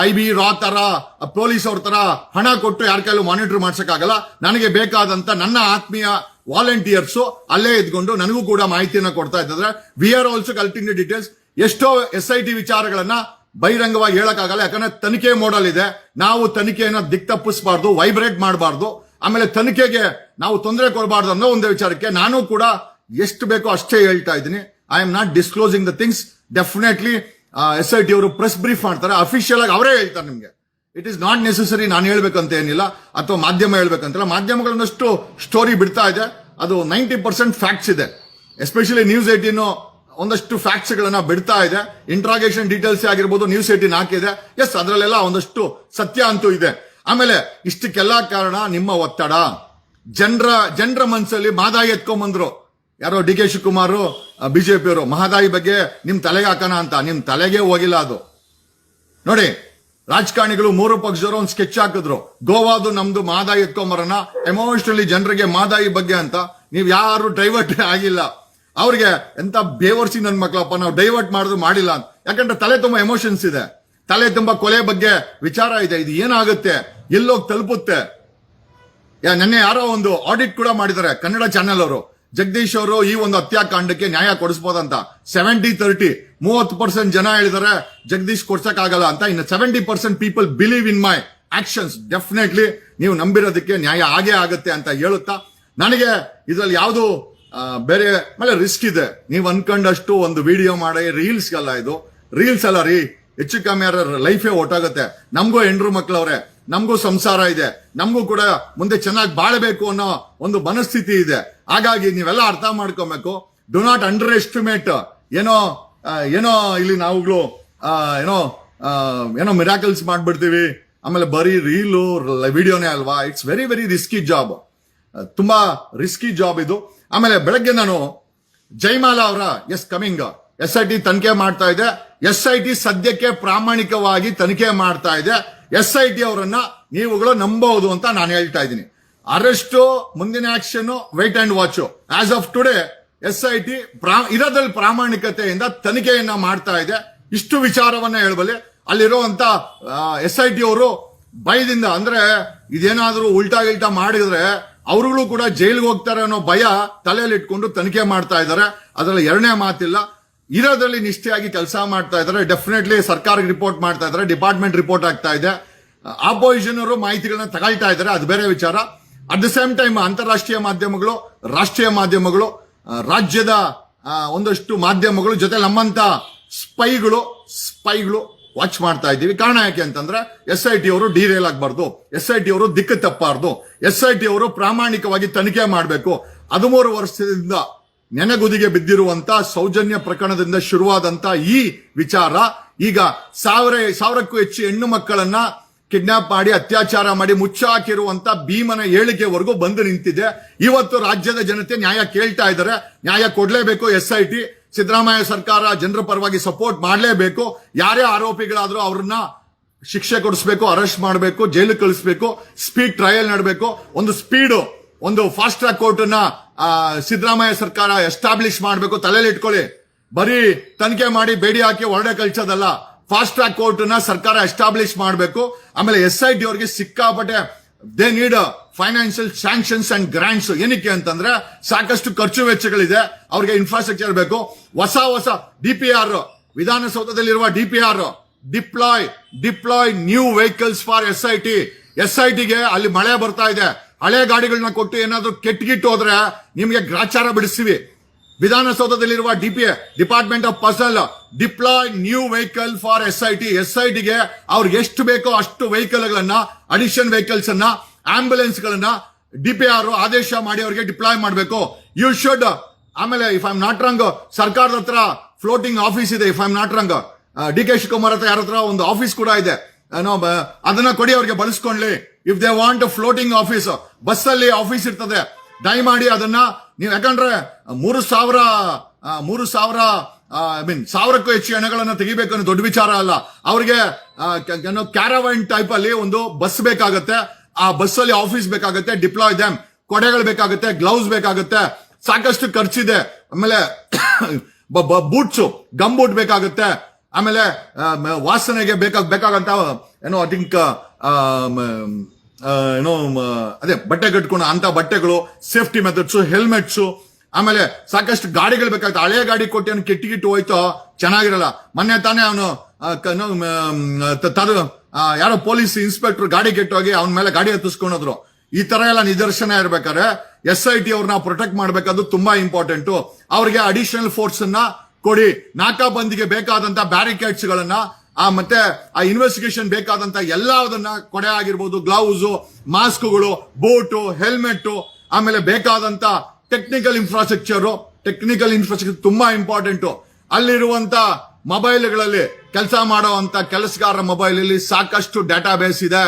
IB ರಾ ತರ ಪೊಲೀಸ್ ಅವ್ರ ತರ ಹಣ ಕೊಟ್ಟು ಯಾರ ಕೈಲೂ ಮಾನಿಟರ್ ಮಾಡ್ಸಕ್ಕಾಗಲ್ಲ. ನನಗೆ ಬೇಕಾದಂತ ನನ್ನ ಆತ್ಮೀಯ ವಾಲಂಟಿಯರ್ಸ್ ಅಲ್ಲೇ ಇದ್ಕೊಂಡು ನನಗೂ ಕೂಡ ಮಾಹಿತಿಯನ್ನ ಕೊಡ್ತಾ ಇದ್ದಾರೆ. We are also collecting the details. ಎಷ್ಟೋ SIT ವಿಚಾರಗಳನ್ನ ಬಹಿರಂಗವಾಗಿ ಹೇಳಕ್ಕಾಗಲ್ಲ, ಯಾಕಂದ್ರೆ ತನಿಖೆ ಮೋಡಲ್ ಇದೆ. ನಾವು ತನಿಖೆಯನ್ನ ದಿಕ್ತಪ್ಪಿಸಬಾರ್ದು, ವೈಬ್ರೇಟ್ ಮಾಡಬಾರ್ದು, ಆಮೇಲೆ ತನಿಖೆಗೆ ನಾವು ತೊಂದರೆ ಕೊಡಬಾರ್ದು ಅನ್ನೋ ಒಂದೇ ವಿಚಾರಕ್ಕೆ ನಾನು ಕೂಡ ಎಷ್ಟು ಬೇಕೋ ಅಷ್ಟೇ ಹೇಳ್ತಾ ಇದ್ದೀನಿ. I am not disclosing the things. Definitely SIT ಅವರು ಪ್ರೆಸ್ ಬ್ರೀಫ್ ಮಾಡ್ತಾರೆ, ಅಫಿಷಿಯಲ್ ಆಗಿ ಅವರೇ ಹೇಳ್ತಾರೆ ನಿಮ್ಗೆ. ಇಟ್ ಈಸ್ ನಾಟ್ ನೆಸೆಸರಿ ನಾನು ಹೇಳ್ಬೇಕಂತ ಏನಿಲ್ಲ, ಅಥವಾ ಮಾಧ್ಯಮ ಹೇಳ್ಬೇಕಂತಿಲ್ಲ. ಮಾಧ್ಯಮಗಳನ್ನಷ್ಟು ಸ್ಟೋರಿ ಬಿಡ್ತಾ ಇದೆ, ಅದು 90% ಫ್ಯಾಕ್ಟ್ಸ್ ಇದೆ. ಎಸ್ಪೆಷಲಿ ನ್ಯೂಸ್ 18 ಒಂದಷ್ಟು ಫ್ಯಾಕ್ಟ್ಸ್ ಗಳನ್ನ ಬಿಡ್ತಾ ಇದೆ. ಇಂಟ್ರಾಗೇಷನ್ ಡೀಟೇಲ್ಸ್ ಆಗಿರ್ಬೋದು, ನ್ಯೂಸ್ 18 ಹಾಕಿದೆ. ಎಸ್, ಅದರಲ್ಲೆಲ್ಲ ಒಂದಷ್ಟು ಸತ್ಯ ಅಂತೂ ಇದೆ. ಆಮೇಲೆ ಇಷ್ಟಕ್ಕೆಲ್ಲ ಕಾರಣ ನಿಮ್ಮ ಒತ್ತಡ. ಜನರ ಮನಸ್ಸಲ್ಲಿ ಮಹದಾಯಿ ಎತ್ಕೊಂಡ್ಬಂದ್ರು. ಯಾರೋ DK ಶಿವಕುಮಾರ್ BJP ಅವರು ಮಹದಾಯಿ ಬಗ್ಗೆ ನಿಮ್ ತಲೆಗೆ ಹಾಕೋಣ ಅಂತ, ನಿಮ್ ತಲೆಗೆ ಹೋಗಿಲ್ಲ ಅದು. ನೋಡಿ, ರಾಜಕಾರಣಿಗಳು ಮೂರು ಪಕ್ಷದವರು ಒಂದು ಸ್ಕೆಚ್ ಹಾಕಿದ್ರು, ಗೋವಾದು ನಮ್ದು ಮಹದಾಯಿ ಎತ್ಕೊಂಬರೋಣ, ಎಮೋಷನಲಿ ಜನರಿಗೆ ಮಹದಾಯಿ ಬಗ್ಗೆ ಅಂತ. ನೀವ್ ಯಾರು ಡೈವರ್ಟ್ ಆಗಿಲ್ಲ. ಅವ್ರಿಗೆ ಎಂತ ಬೇವರ್ಸಿ ನನ್ ಮಕ್ಳಪ್ಪ, ನಾವು ಡೈವರ್ಟ್ ಮಾಡಿದ್ರು ಮಾಡಿಲ್ಲ ಅಂತ. ಯಾಕಂದ್ರೆ ತಲೆ ತುಂಬಾ ಎಮೋಷನ್ಸ್ ಇದೆ, ತಲೆ ತುಂಬಾ ಕೊಲೆ ಬಗ್ಗೆ ವಿಚಾರ ಇದೆ. ಇದು ಏನಾಗುತ್ತೆ, ಎಲ್ಲೋಗಿ ತಲುಪುತ್ತೆ. ನೆನ್ನೆ ಯಾರೋ ಒಂದು ಆಡಿಟ್ ಕೂಡ ಮಾಡಿದ್ದಾರೆ ಕನ್ನಡ ಚಾನೆಲ್ ಅವರು. ಜಗದೀಶ್ ಅವರು ಈ ಒಂದು ಹತ್ಯಾಕಾಂಡಕ್ಕೆ ನ್ಯಾಯ ಕೊಡಿಸಬಹುದಂತ 70-30, 30% ಜನ ಹೇಳಿದಾರೆ ಜಗದೀಶ್ ಕೊಡ್ಸಕ್ಕಾಗಲ್ಲ ಅಂತ. ಇನ್ನು 70% people believe in my actions. Definitely ನೀವು ನಂಬಿರೋದಕ್ಕೆ ನ್ಯಾಯ ಆಗೇ ಆಗುತ್ತೆ ಅಂತ ಹೇಳುತ್ತಾ ನನಗೆ ಇದ್ರಲ್ಲಿ ಯಾವುದು ಬೇರೆ ಮೇಲೆ ರಿಸ್ಕ್ ಇದೆ. ನೀವು ಅನ್ಕೊಂಡಷ್ಟು ಒಂದು ವಿಡಿಯೋ ಮಾಡಿ ರೀಲ್ಸ್ ಅಲ್ಲ, ಇದು ರೀಲ್ಸ್ ಅಲ್ಲ ರೀ. ಹೆಚ್ಚು ಕಮ್ಮಿ ಲೈಫೇ ಒಟ್ಟಾಗುತ್ತೆ. ನಮಗೂ ಹೆಂಡ್ರು ಮಕ್ಳವ್ರೆ, ನಮಗೂ ಸಂಸಾರ ಇದೆ, ನಮಗೂ ಕೂಡ ಮುಂದೆ ಚೆನ್ನಾಗಿ ಬಾಳಬೇಕು ಅನ್ನೋ ಒಂದು ಮನಸ್ಥಿತಿ ಇದೆ. ಹಾಗಾಗಿ ನೀವೆಲ್ಲ ಅರ್ಥ ಮಾಡ್ಕೊಬೇಕು. Do not under estimate. ಏನೋ ಇಲ್ಲಿ ನಾವುಗಳು ಏನೋ ಮಿರಾಕಲ್ಸ್ ಮಾಡ್ಬಿಡ್ತೀವಿ, ಆಮೇಲೆ ಬರೀ ರೀಲು ವಿಡಿಯೋನೇ ಅಲ್ವಾ. It's very very risky job, ತುಂಬಾ ರಿಸ್ಕಿ ಜಾಬ್ ಇದು. ಆಮೇಲೆ ಬೆಳಗ್ಗೆ ನಾನು ಜೈಮಾಲಾ ಅವರ SIT ತನಿಖೆ ಮಾಡ್ತಾ ಇದೆ. SIT ಸದ್ಯಕ್ಕೆ ಪ್ರಾಮಾಣಿಕವಾಗಿ ತನಿಖೆ ಮಾಡ್ತಾ ಇದೆ. SIT ಅವರನ್ನ ನೀವುಗಳು ನಂಬಬಹುದು ಅಂತ ನಾನು ಹೇಳ್ತಾ ಇದ್ದೀನಿ. ಅರೆಸ್ಟ್, ಮುಂದಿನ action, wait and watch. As of today SIT ಇರೋದ್ರಲ್ಲಿ ಪ್ರಾಮಾಣಿಕತೆಯಿಂದ ತನಿಖೆಯನ್ನ ಮಾಡ್ತಾ ಇದೆ. ಇಷ್ಟು ವಿಚಾರವನ್ನ ಹೇಳಬಲ್ಲೆ. ಅಲ್ಲಿರುವಂತ SIT ಅವರು ಭಯದಿಂದ, ಅಂದ್ರೆ ಇದೇನಾದ್ರೂ ಉಲ್ಟಾ ಮಾಡಿದ್ರೆ ಅವರುಗಳು ಕೂಡ ಜೈಲಿಗೆ ಹೋಗ್ತಾರೆ ಅನ್ನೋ ಭಯ ತಲೆಯಲ್ಲಿ ಇಟ್ಕೊಂಡು ತನಿಖೆ ಮಾಡ್ತಾ ಇದ್ದಾರೆ. ಅದರಲ್ಲಿ ಎರಡನೇ ಮಾತಿಲ್ಲ. ಇರೋದ್ರಲ್ಲಿ ನಿಷ್ಠೆಯಾಗಿ ಕೆಲಸ ಮಾಡ್ತಾ ಇದ್ದಾರೆ. ಡೆಫಿನೆಟ್ಲಿ ಸರ್ಕಾರಕ್ಕೆ ರಿಪೋರ್ಟ್ ಮಾಡ್ತಾ ಇದ್ದಾರೆ, ಡಿಪಾರ್ಟ್ಮೆಂಟ್ ರಿಪೋರ್ಟ್ ಆಗ್ತಾ ಇದೆ. ಆಪೋಸಿಷನ್ ಅವರು ಮಾಹಿತಿಗಳನ್ನ ತಗೊಳ್ತಾ ಇದ್ದಾರೆ, ಅದು ಬೇರೆ ವಿಚಾರ. ಅಟ್ ದ ಸೇಮ್ ಟೈಮ್ ಅಂತಾರಾಷ್ಟ್ರೀಯ ಮಾಧ್ಯಮಗಳು, ರಾಷ್ಟ್ರೀಯ ಮಾಧ್ಯಮಗಳು, ರಾಜ್ಯದ ಒಂದಷ್ಟು ಮಾಧ್ಯಮಗಳು ಜೊತೆ ನಮ್ಮಂತ ಸ್ಪೈಗಳು ವಾಚ್ ಮಾಡ್ತಾ ಇದ್ದೀವಿ. ಕಾರಣ ಯಾಕೆ ಅಂತಂದ್ರೆ SIT ಅವರು ಡಿರೇಲ್ ಆಗಬಾರ್ದು, SIT ಅವರು ದಿಕ್ಕು ತಪ್ಪಾರ್ದು, SIT ಅವರು ಪ್ರಾಮಾಣಿಕವಾಗಿ ತನಿಖೆ ಮಾಡಬೇಕು. 13 ವರ್ಷದಿಂದ ನೆನೆಗುದಿಗೆ ಬಿದ್ದಿರುವಂತ ಸೌಜನ್ಯ ಪ್ರಕರಣದಿಂದ ಶುರುವಾದಂತ ಈ ವಿಚಾರ ಈಗ ಸಾವಿರಕ್ಕೂ ಹೆಚ್ಚು ಹೆಣ್ಣು ಮಕ್ಕಳನ್ನ ಕಿಡ್ನಾಪ್ ಮಾಡಿ ಅತ್ಯಾಚಾರ ಮಾಡಿ ಮುಚ್ಚಾಕಿರುವಂತ ಭೀಮನ ಹೇಳಿಕೆವರೆಗೂ ಬಂದು ನಿಂತಿದೆ. ಇವತ್ತು ರಾಜ್ಯದ ಜನತೆ ನ್ಯಾಯ ಕೇಳ್ತಾ ಇದ್ದಾರೆ. ನ್ಯಾಯ ಕೊಡ್ಲೇಬೇಕು. SIT, ಸಿದ್ದರಾಮಯ್ಯ ಸರ್ಕಾರ ಜನರ ಪರವಾಗಿ ಸಪೋರ್ಟ್ ಮಾಡಲೇಬೇಕು. ಯಾರೇ ಆರೋಪಿಗಳಾದ್ರೂ ಅವ್ರನ್ನ ಶಿಕ್ಷೆ ಕೊಡಿಸಬೇಕು, ಅರೆಸ್ಟ್ ಮಾಡಬೇಕು, ಜೈಲಿಗೆ ಕಳಿಸಬೇಕು, ಸ್ಪೀಡ್ ಟ್ರಯಲ್ ಮಾಡಬೇಕು. ಒಂದು ಫಾಸ್ಟ್ ಟ್ರ್ಯಾಕ್ ಕೋರ್ಟ್ ನ ಸಿದ್ದರಾಮಯ್ಯ ಸರ್ಕಾರ ಎಸ್ಟಾಬ್ಲಿಷ್ ಮಾಡಬೇಕು. ತಲೆಯಲ್ಲಿ ಇಟ್ಕೊಳ್ಳಿ. ಬರೀ ತನಿಖೆ ಮಾಡಿ ಬೇಡಿ ಹಾಕಿ ಹೊರಡೆ ಕಳಿಸೋದಲ್ಲ. ಫಾಸ್ಟ್ ಟ್ರ್ಯಾಕ್ ಕೋರ್ಟ್ ನ ಸರ್ಕಾರ ಎಸ್ಟಾಬ್ಲಿಷ್ ಮಾಡಬೇಕು. ಆಮೇಲೆ SIT ಅವರಿಗೆ ಸಿಕ್ಕಾಪಟ್ಟೆ they need financial sanctions and grants. ಏನಕ್ಕೆ ಅಂತಂದ್ರೆ ಸಾಕಷ್ಟು ಖರ್ಚು ವೆಚ್ಚಗಳಿದೆ, ಅವ್ರಿಗೆ ಇನ್ಫ್ರಾಸ್ಟ್ರಕ್ಚರ್ ಬೇಕು. ಹೊಸ DPR, ವಿಧಾನಸೌಧದಲ್ಲಿರುವ DPR, deploy new vehicles for SIT ಗೆ ಅಲ್ಲಿ ಮಳೆ ಬರ್ತಾ ಇದೆ. ಹಳೆ ಗಾಡಿಗಳನ್ನ ಕೊಟ್ಟು ಏನಾದ್ರೂ ಕೆಟ್ಟಗಿಟ್ಟು ಹೋದ್ರೆ ನಿಮಗೆ ಗ್ರಾಚಾರ ಬಿಡಿಸ್ತೀವಿ. ವಿಧಾನಸೌಧದಲ್ಲಿರುವ department of personnel deploy new vehicle for SIT ಗೆ ಅವ್ರಿಗೆ ಎಷ್ಟು ಬೇಕೋ ಅಷ್ಟು ವೆಹಿಕಲ್ ಗಳನ್ನ, ಅಡಿಷನ್ ವೆಹಿಕಲ್ಸ್ ಅನ್ನ, ಆಂಬ್ಯುಲೆನ್ಸ್ ಗಳನ್ನ DPR ಆದೇಶ ಮಾಡಿ ಅವರಿಗೆ ಡಿಪ್ಲಾಯ್ ಮಾಡಬೇಕು. You should. ಆಮೇಲೆ if I am not wrong, ಸರ್ಕಾರದ ಹತ್ರ ಫ್ಲೋಟಿಂಗ್ ಆಫೀಸ್ ಇದೆ. If I am not wrong, DK Shivakumar ಹತ್ರ ಯಾರ ಹತ್ರ ಒಂದು ಆಫೀಸ್ ಕೂಡ ಇದೆ. ಅದನ್ನ ಕೊಡಿ, ಅವ್ರಿಗೆ ಬಳಸ್ಕೊಳ್ಳಿ. If they want floating office, bus ಅಲ್ಲಿ ಆಫೀಸ್ ಇರ್ತದೆ, ದಯಮಾಡಿ ಅದನ್ನ ನೀವು, ಯಾಕಂದ್ರೆ 1,000ಕ್ಕೂ ಹೆಚ್ಚು ಹೆಣಗಳನ್ನ ತೆಗಿಬೇಕು ಅನ್ನೋ ದೊಡ್ಡ ವಿಚಾರ ಅಲ್ಲ. ಅವ್ರಿಗೆ ಕ್ಯಾರವನ್ ಟೈಪ್ ಅಲ್ಲಿ ಒಂದು ಬಸ್ ಬೇಕಾಗತ್ತೆ. ಆ ಬಸ್ ಅಲ್ಲಿ ಆಫೀಸ್ ಬೇಕಾಗುತ್ತೆ. ಡಿಪ್ಲಾಯ್ ದಮ್, ಕೊಡೆಗಳು ಬೇಕಾಗುತ್ತೆ, ಗ್ಲೌಸ್ ಬೇಕಾಗುತ್ತೆ, ಸಾಕಷ್ಟು ಖರ್ಚಿದೆ. ಆಮೇಲೆ ಬೂಟ್ಸ್, ಗಮ್ ಬೂಟ್ ಬೇಕಾಗುತ್ತೆ. ಆಮೇಲೆ ವಾಸನೆಗೆ ಬೇಕಾಗಂತ ಐ ಥಿಂಕ್ ಅದೇ ಬಟ್ಟೆ ಕಟ್ಕೊಂಡು ಅಂತ ಬಟ್ಟೆಗಳು, ಸೇಫ್ಟಿ ಮೆಥಡ್ಸ್, ಹೆಲ್ಮೆಟ್ಸ್, ಆಮೇಲೆ ಸಾಕಷ್ಟು ಗಾಡಿಗಳು ಬೇಕಾಗುತ್ತೆ. ಹಳೆ ಗಾಡಿ ಕೊಟ್ಟು ಕೆಟ್ಟಿಗಿಟ್ಟು ಹೋಯ್ತೋ ಚೆನ್ನಾಗಿರಲ್ಲ. ಮೊನ್ನೆ ತಾನೇ ಅವನು ಯಾರೋ ಪೊಲೀಸ್ ಇನ್ಸ್ಪೆಕ್ಟರ್ ಗಾಡಿ ಕೆಟ್ಟೋಗಿ ಅವನ ಮೇಲೆ ಗಾಡಿ ಹತ್ತಿಸ್ಕೊಂಡ್ರು. ಈ ತರ ಎಲ್ಲ ನಿದರ್ಶನ ಇರ್ಬೇಕಾದ್ರೆ SIT ಅವ್ರನ್ನ ಪ್ರೊಟೆಕ್ಟ್ ಮಾಡ್ಬೇಕಾದ್ರು ತುಂಬಾ ಇಂಪಾರ್ಟೆಂಟ್. ಅವ್ರಿಗೆ ಅಡಿಷನಲ್ ಫೋರ್ಸ್ ಅನ್ನ ಕೊಡಿ. ನಾಕಾಬಂದಿಗೆ ಬೇಕಾದಂತ ಬ್ಯಾರಿಕೇಡ್ಸ್ ಗಳನ್ನ, ಮತ್ತೆ ಆ ಇನ್ವೆಸ್ಟಿಗೇಷನ್ ಬೇಕಾದಂತ ಎಲ್ಲದನ್ನ, ಕೊಡೆ ಆಗಿರ್ಬೋದು, ಗ್ಲೌಸ್, ಮಾಸ್ಕ್ಗಳು, ಬೂಟು, ಹೆಲ್ಮೆಟ್, ಆಮೇಲೆ ಬೇಕಾದಂತ ಟೆಕ್ನಿಕಲ್ ಇನ್ಫ್ರಾಸ್ಟ್ರಕ್ಚರ್ ತುಂಬಾ ಇಂಪಾರ್ಟೆಂಟ್. ಅಲ್ಲಿರುವಂತ ಮೊಬೈಲ್ಗಳಲ್ಲಿ ಕೆಲಸ ಮಾಡುವಂತ ಕೆಲಸಗಾರರ ಮೊಬೈಲ್ ಅಲ್ಲಿ ಸಾಕಷ್ಟು ಡಾಟಾ ಬೇಸ್ ಇದೆ,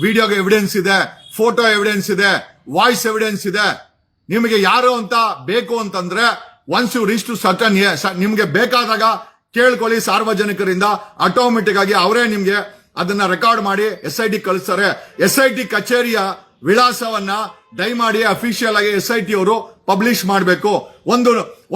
ವಿಡಿಯೋಗೆ ಎವಿಡೆನ್ಸ್ ಇದೆ, ಫೋಟೋ ಎವಿಡೆನ್ಸ್ ಇದೆ, ವಾಯ್ಸ್ ಎವಿಡೆನ್ಸ್ ಇದೆ. ನಿಮಗೆ ಯಾರು ಅಂತ ಬೇಕು ಅಂತಂದ್ರೆ once you reach to certain, ನಿಮ್ಗೆ ಬೇಕಾದಾಗ ಕೇಳ್ಕೊಳ್ಳಿ ಸಾರ್ವಜನಿಕರಿಂದ. ಆಟೋಮೆಟಿಕ್ ಆಗಿ ಅವರೇ ನಿಮ್ಗೆ ಅದನ್ನ ರೆಕಾರ್ಡ್ ಮಾಡಿ SIT ಕಳಿಸ್ತಾರೆ. SIT ಕಚೇರಿಯ ವಿಳಾಸವನ್ನ ದಯಮಾಡಿ ಅಫಿಷಿಯಲ್ ಆಗಿ SIT ಅವರು ಪಬ್ಲಿಷ್ ಮಾಡಬೇಕು.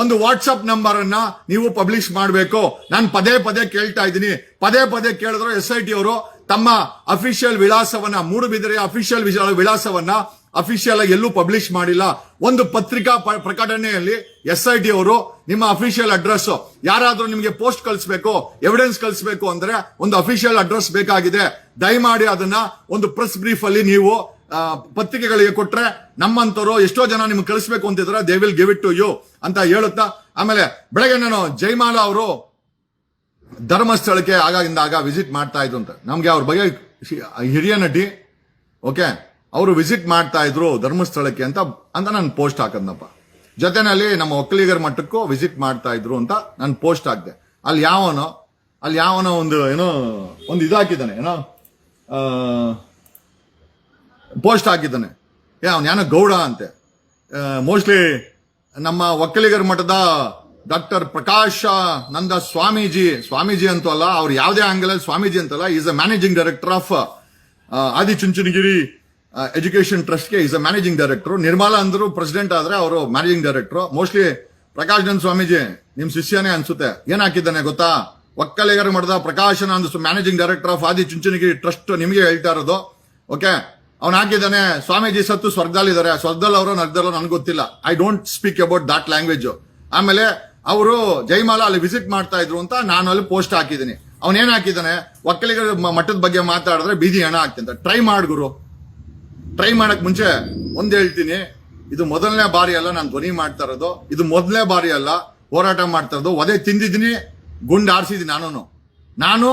ಒಂದು ವಾಟ್ಸ್ಆಪ್ ನಂಬರ್ ಅನ್ನ ನೀವು ಪಬ್ಲಿಷ್ ಮಾಡಬೇಕು. ನಾನು ಪದೇ ಕೇಳ್ತಾ ಇದ್ದೀನಿ. ಪದೇ ಕೇಳಿದ್ರು SIT ಅವರು ತಮ್ಮ ಅಫಿಷಿಯಲ್ ವಿಳಾಸವನ್ನ, ಮೂಡುಬಿದಿರೆಯ ಅಫಿಷಿಯಲ್ ವಿಳಾಸವನ್ನ ಅಫಿಷಿಯಲ್ ಆಗಿ ಎಲ್ಲೂ ಪಬ್ಲಿಷ್ ಮಾಡಿಲ್ಲ. ಒಂದು ಪತ್ರಿಕಾ ಪ್ರಕಟಣೆಯಲ್ಲಿ SIT ಅವರು ನಿಮ್ಮ ಅಫಿಷಿಯಲ್ ಅಡ್ರೆಸ್, ಯಾರಾದ್ರೂ ನಿಮಗೆ ಪೋಸ್ಟ್ ಕಳಿಸಬೇಕು, ಎವಿಡೆನ್ಸ್ ಕಳಿಸಬೇಕು ಅಂದ್ರೆ ಒಂದು ಅಫಿಷಿಯಲ್ ಅಡ್ರೆಸ್ ಬೇಕಾಗಿದೆ. ದಯಮಾಡಿ ಅದನ್ನ ಒಂದು ಪ್ರೆಸ್ ಬ್ರೀಫ್ ಅಲ್ಲಿ ನೀವು ಪತ್ರಿಕೆಗಳಿಗೆ ಕೊಟ್ರೆ ನಮ್ಮಂತರು ಎಷ್ಟೋ ಜನ ನಿಮ್ಗೆ ಕಳಿಸ್ಬೇಕು ಅಂತಿದ್ರೆ they will give it to you ಅಂತ ಹೇಳುತ್ತಾ, ಆಮೇಲೆ ಬೆಳಗ್ಗೆ ನಾನು ಜಯಮಾಲಾ ಅವರು ಧರ್ಮಸ್ಥಳಕ್ಕೆ ಆಗ ವಿಸಿಟ್ ಮಾಡ್ತಾ ಇದ್ರು ಅಂತ. ನಮ್ಗೆ ಅವ್ರ ಬಗ್ಗೆ ಹಿರಿಯ ನಟಿ, ಓಕೆ, ಅವರು ವಿಸಿಟ್ ಮಾಡ್ತಾ ಇದ್ರು ಧರ್ಮಸ್ಥಳಕ್ಕೆ ಅಂತ ನಾನು ಪೋಸ್ಟ್ ಹಾಕದ್ನಪ್ಪ. ಜೊತೆನಲ್ಲಿ ನಮ್ಮ ಒಕ್ಕಲಿಗರ ಮಠಕ್ಕೂ ವಿಸಿಟ್ ಮಾಡ್ತಾ ಇದ್ರು ಅಂತ ನಾನು ಪೋಸ್ಟ್ ಹಾಕ್ದೆ. ಅಲ್ಲಿ ಯಾವನೋ ಒಂದು ಇದಾಕಿದ್ದಾನೆ, ಪೋಸ್ಟ್ ಹಾಕಿದ್ದಾನೆ, ಅವನ ಗೌಡ ಅಂತೆ. ಮೋಸ್ಟ್ಲಿ ನಮ್ಮ ಒಕ್ಕಲಿಗರ ಮಠದ ಡಾಕ್ಟರ್ ಪ್ರಕಾಶ್ ನಂದ ಸ್ವಾಮೀಜಿ ಅಂತೂ ಅಲ್ಲ, ಅವ್ರು ಯಾವುದೇ ಆಂಗಲ್ ಸ್ವಾಮೀಜಿ ಅಂತಲ್ಲ, is a managing director of Adichunchanagiri education ಟ್ರಸ್ಟ್ಗೆ is a managing director. Nirmala ಅಂದ್ರು ಪ್ರೆಸಿಡೆಂಟ್ ಆದ್ರೆ ಅವರು ಮ್ಯಾನೇಜಿಂಗ್ ಡೈರೆಕ್ಟರ್. ಮೋಸ್ಟ್ಲಿ ಪ್ರಕಾಶ್ ನಂದ್ ಸ್ವಾಮೀಜಿ ನಿಮ್ ಶಿಷ್ಯನೇ ಅನ್ಸುತ್ತೆ. ಏನ್ ಹಾಕಿದ್ದಾನೆ ಗೊತ್ತಾ? ಒಕ್ಕಲಿಗರ ಮಠದ Prakashanand managing director of Adichunchanagiri trust, ನಿಮಗೆ ಹೇಳ್ತಾ ಇರೋದು. ಓಕೆ, ಅವ್ನು ಹಾಕಿದ್ದಾನೆ ಸ್ವಾಮೀಜಿ ಸತ್ತು ಸ್ವರ್ಗದಲ್ಲಿದ್ದಾರೆ. ಸ್ವರ್ಗದಲ್ಲಿ ಅವರು ನರ್ಗದಲ್ಲೋ ನನಗೆ ಗೊತ್ತಿಲ್ಲ. I don't speak about that language. ಆಮೇಲೆ ಅವರು ಜಯಮಾಲಾ ಅಲ್ಲಿ ವಿಸಿಟ್ ಮಾಡ್ತಾ ಇದ್ರು ಅಂತ ನಾನು ಅಲ್ಲಿ ಪೋಸ್ಟ್ ಹಾಕಿದ್ದೀನಿ. ಅವನೇನ್ ಹಾಕಿದ್ದಾನೆ, ಒಕ್ಕಲಿಗರ ಮಠದ ಬಗ್ಗೆ ಮಾತಾಡಿದ್ರೆ ಬೀದಿ ಹಣ ಆಗ್ತಂತ. ಟ್ರೈ ಮಾಡ್ಗುರು. ಟ್ರೈ ಮಾಡಕ್ ಮುಂಚೆ ಒಂದ್ ಹೇಳ್ತೀನಿ, ಇದು ಮೊದಲನೇ ಬಾರಿ ಅಲ್ಲ ನಾನು ಧ್ವನಿ ಮಾಡ್ತಾ ಇರೋದು. ಇದು ಮೊದಲನೇ ಬಾರಿ ಅಲ್ಲ ಹೋರಾಟ ಮಾಡ್ತಾ ಇರೋದು. ಒದೆ ತಿಂದಿದ್ದೀನಿ, ಗುಂಡು ಆರಿಸಿದ್ದೀನಿ. ನಾನು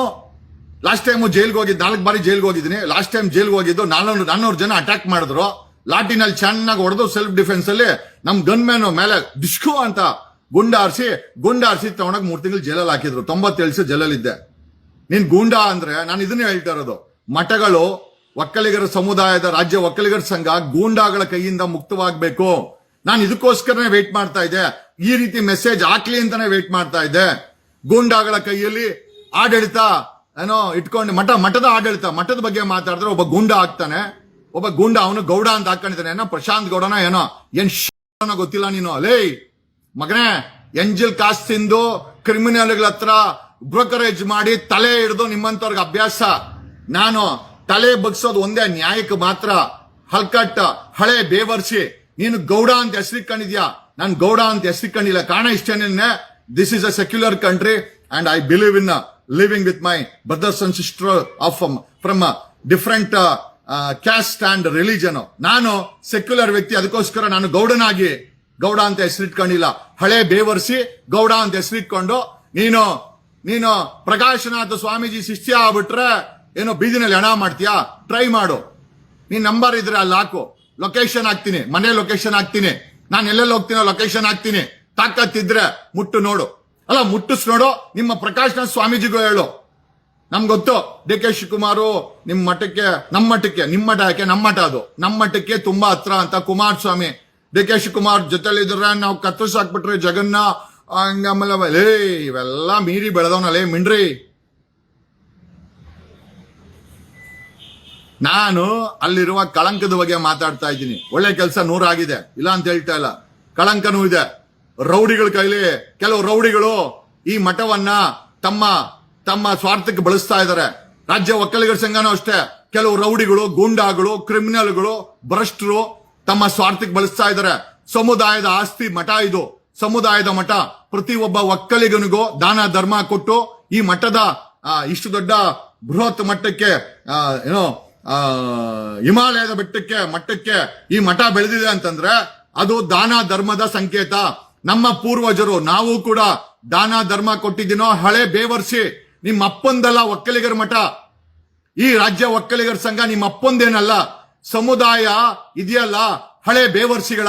ಲಾಸ್ಟ್ ಟೈಮ್ ಜೈಲ್ಗೆ ಹೋಗಿದ್ದು, 4 ಬಾರಿ ಜೈಲ್ಗೆ ಹೋಗಿದ್ದೀನಿ. ಲಾಸ್ಟ್ ಟೈಮ್ ಜೈಲ್ಗೆ ಹೋಗಿದ್ದು 400 ಜನ ಅಟ್ಯಾಕ್ ಮಾಡಿದ್ರು. ಲಾಟಿನಲ್ಲಿ ಚೆನ್ನಾಗಿ ಹೊಡೆದು ಸೆಲ್ಫ್ ಡಿಫೆನ್ಸ್ ಅಲ್ಲಿ ನಮ್ ಗನ್ ಮ್ಯಾನ್ ಮೇಲೆ ಡಿಸ್ಕೋ ಅಂತ ಗುಂಡಾರಿಸಿ ತಗೊಂಡಾಗ 3 ತಿಂಗಳು ಜೈಲಲ್ಲಿ ಹಾಕಿದ್ರು. 97 ದಿವಸ ಜೈಲಲ್ಲಿದ್ದೆ. ನೀನ್ ಗೂಂಡಾ ಅಂದ್ರೆ ನಾನು ಇದನ್ನೇ ಹೇಳ್ತಾ ಇರೋದು. ಮಠಗಳು, ಒಕ್ಕಲಿಗರ ಸಮುದಾಯದ ರಾಜ್ಯ ಒಕ್ಕಲಿಗರ ಸಂಘ ಗೂಂಡಾಗಳ ಕೈಯಿಂದ ಮುಕ್ತವಾಗಬೇಕು. ನಾನು ಇದಕ್ಕೋಸ್ಕರನೇ ವೇಟ್ ಮಾಡ್ತಾ ಇದ್ದೆ. ಈ ರೀತಿ ಮೆಸೇಜ್ ಹಾಕ್ಲಿ ಅಂತಾನೆ ವೇಟ್ ಮಾಡ್ತಾ ಇದ್ದೆ. ಗೂಂಡಾಗಳ ಕೈಯಲ್ಲಿ ಆಡಳಿತ ಇಟ್ಕೊಂಡು ಮಠದ ಆಡಳಿತ, ಮಠದ ಬಗ್ಗೆ ಮಾತಾಡಿದ್ರೆ ಒಬ್ಬ ಗೂಂಡ ಆಗ್ತಾನೆ. ಒಬ್ಬ ಗೂಂಡ, ಅವನು ಗೌಡ ಅಂತ ಹಾಕೊಂಡಿದ್ದಾನೆ. ಪ್ರಶಾಂತ್ ಗೌಡನ ಏನ್ ಗೊತ್ತಿಲ್ಲ ನೀನು. ಲೇ ಮಗನೇ, ಎಂಜಲ್ ಕಾಸ್ ತಿಂದು ಕ್ರಿಮಿನಲ್ಗಳ ಹತ್ರ ಬ್ರೋಕರೇಜ್ ಮಾಡಿ ತಲೆ ಹಿಡಿದು ನಿಮ್ಮಂತವ್ರಿಗೆ ಅಭ್ಯಾಸ. ನಾನು ತಲೆ ಬಗ್ಸೋದು ಒಂದೇ ನ್ಯಾಯಕ್ಕೆ ಮಾತ್ರ. ಹಲ್ಕಟ್ಟ ಹಳೆ ಬೇವರ್ಸಿ ನೀನು ಗೌಡ ಅಂತ ಹೆಸರಿಕೊಂಡಿದ್ಯಾ. ನಾನು ಗೌಡ ಅಂತ ಹೆಸರಿಕೊಂಡಿಲ್ಲ. ಕಾರಣ ಇಷ್ಟೇನೆ, this is a secular country and I believe in living with my brothers and sister of from different caste and religion. ನಾನು ಸೆಕ್ಯುಲರ್ ವ್ಯಕ್ತಿ. ಅದಕ್ಕೋಸ್ಕರ ನಾನು ಗೌಡ ಅಂತ ಹೆಸರಿಟ್ಕೊಂಡಿಲ್ಲ. ಹಳೆ ಬೇವರ್ಸಿ ಗೌಡ ಅಂತ ಹೆಸರಿಟ್ಕೊಂಡು ನೀನು ಪ್ರಕಾಶನಾಥ ಸ್ವಾಮೀಜಿ ಶಿಷ್ಯ ಆಗ್ಬಿಟ್ರೆ ಏನೋ ಬೀದಿನಲ್ಲಿ ಹಣ ಮಾಡ್ತೀಯಾ? ಟ್ರೈ ಮಾಡು. ನೀನ್ ನಂಬರ್ ಇದ್ರೆ ಅಲ್ಲಿ ಹಾಕು, ಲೊಕೇಶನ್ ಹಾಕ್ತೀನಿ, ಮನೆ ಲೊಕೇಶನ್ ಹಾಕ್ತೀನಿ, ನಾನು ಎಲ್ಲೆಲ್ಲಿ ಹೋಗ್ತೀನೋ ಲೊಕೇಶನ್ ಹಾಕ್ತೀನಿ. ತಾಕತ್ತಿದ್ರೆ ಮುಟ್ಟು ನೋಡು. ಅಲ್ಲ, ಮುಟ್ಟಿಸ್ ನೋಡು. ನಿಮ್ಮ ಪ್ರಕಾಶನಾಥ ಸ್ವಾಮೀಜಿಗೂ ಹೇಳು. ನಮ್ಗೆ ಗೊತ್ತು ಡಿ ಕೆ ಶಿವಕುಮಾರ್ ನಿಮ್ಮ ಮಠಕ್ಕೆ, ನಮ್ಮ ಮಠಕ್ಕೆ, ನಿಮ್ಮ ಮಠ ಯಾಕೆ, ನಮ್ಮ ಮಠ ಅದು, ನಮ್ಮ ಮಠಕ್ಕೆ ತುಂಬಾ ಹತ್ರ ಅಂತ. ಕುಮಾರಸ್ವಾಮಿ ಡಿ ಕೆ ಶಿವಕುಮಾರ್ ಜೊತೆಲಿದ್ರೆ ನಾವು ಕತ್ತರಿಸಿ ಹಾಕ್ಬಿಟ್ರೆ ಜಗನ್ನ ಹಂಗಮ್ಮಲೆ ಇವೆಲ್ಲ ಮೀರಿ ಬೆಳೆದವನಲ್ಲೇ ಮಿಂಡ್ರಿ. ನಾನು ಅಲ್ಲಿರುವ ಕಳಂಕದ ಬಗ್ಗೆ ಮಾತಾಡ್ತಾ ಇದ್ದೀನಿ. ಒಳ್ಳೆ ಕೆಲಸ 100 ಆಗಿದೆ, ಇಲ್ಲ ಅಂತ ಹೇಳ್ತಾ ಇಲ್ಲ. ಕಳಂಕನೂ ಇದೆ. ರೌಡಿಗಳ ಕೈಲಿ ಕೆಲವು ರೌಡಿಗಳು ಈ ಮಠವನ್ನ ತಮ್ಮ ಸ್ವಾರ್ಥಕ್ಕೆ ಬಳಸ್ತಾ ಇದ್ದಾರೆ. ರಾಜ್ಯ ಒಕ್ಕಲಿಗರ ಸಂಘನೂ ಅಷ್ಟೇ. ಕೆಲವು ರೌಡಿಗಳು, ಗೂಂಡಾಗಳು, ಕ್ರಿಮಿನಲ್ಗಳು, ಭ್ರಷ್ಟರು ತಮ್ಮ ಸ್ವಾರ್ಥಕ್ಕೆ ಬಳಸ್ತಾ ಇದ್ದಾರೆ. ಸಮುದಾಯದ ಆಸ್ತಿ ಮಠ ಇದು. ಸಮುದಾಯದ ಮಠ. ಪ್ರತಿ ಒಬ್ಬ ಒಕ್ಕಲಿಗನಿಗೂ ದಾನ ಧರ್ಮ ಕೊಟ್ಟು ಈ ಮಠದ ಇಷ್ಟು ದೊಡ್ಡ ಬೃಹತ್ ಮಟ್ಟಕ್ಕೆ ಹಿಮಾಲಯದ ಮಟ್ಟಕ್ಕೆ ಈ ಮಠ ಬೆಳೆದಿದೆ ಅಂತಂದ್ರೆ ಅದು ದಾನ ಧರ್ಮದ ಸಂಕೇತ. ನಮ್ಮ ಪೂರ್ವಜರು, ನಾವು ಕೂಡ ದಾನ ಧರ್ಮ ಕೊಟ್ಟಿದ್ದೀನೋ. ಹಳೆ ಬೇವರ್ಸಿ ನಿಮ್ಮ ಅಪ್ಪಂದಲ್ಲ ಒಕ್ಕಲಿಗರ ಮಠ. ಈ ರಾಜ್ಯ ಒಕ್ಕಲಿಗರ ಸಂಘ ನಿಮ್ಮ ಅಪ್ಪಂದೇನಲ್ಲ. ಸಮುದಾಯ ಇದೆಯಲ್ಲ, ಹಳೆ ಬೇವರ್ಸಿಗಳ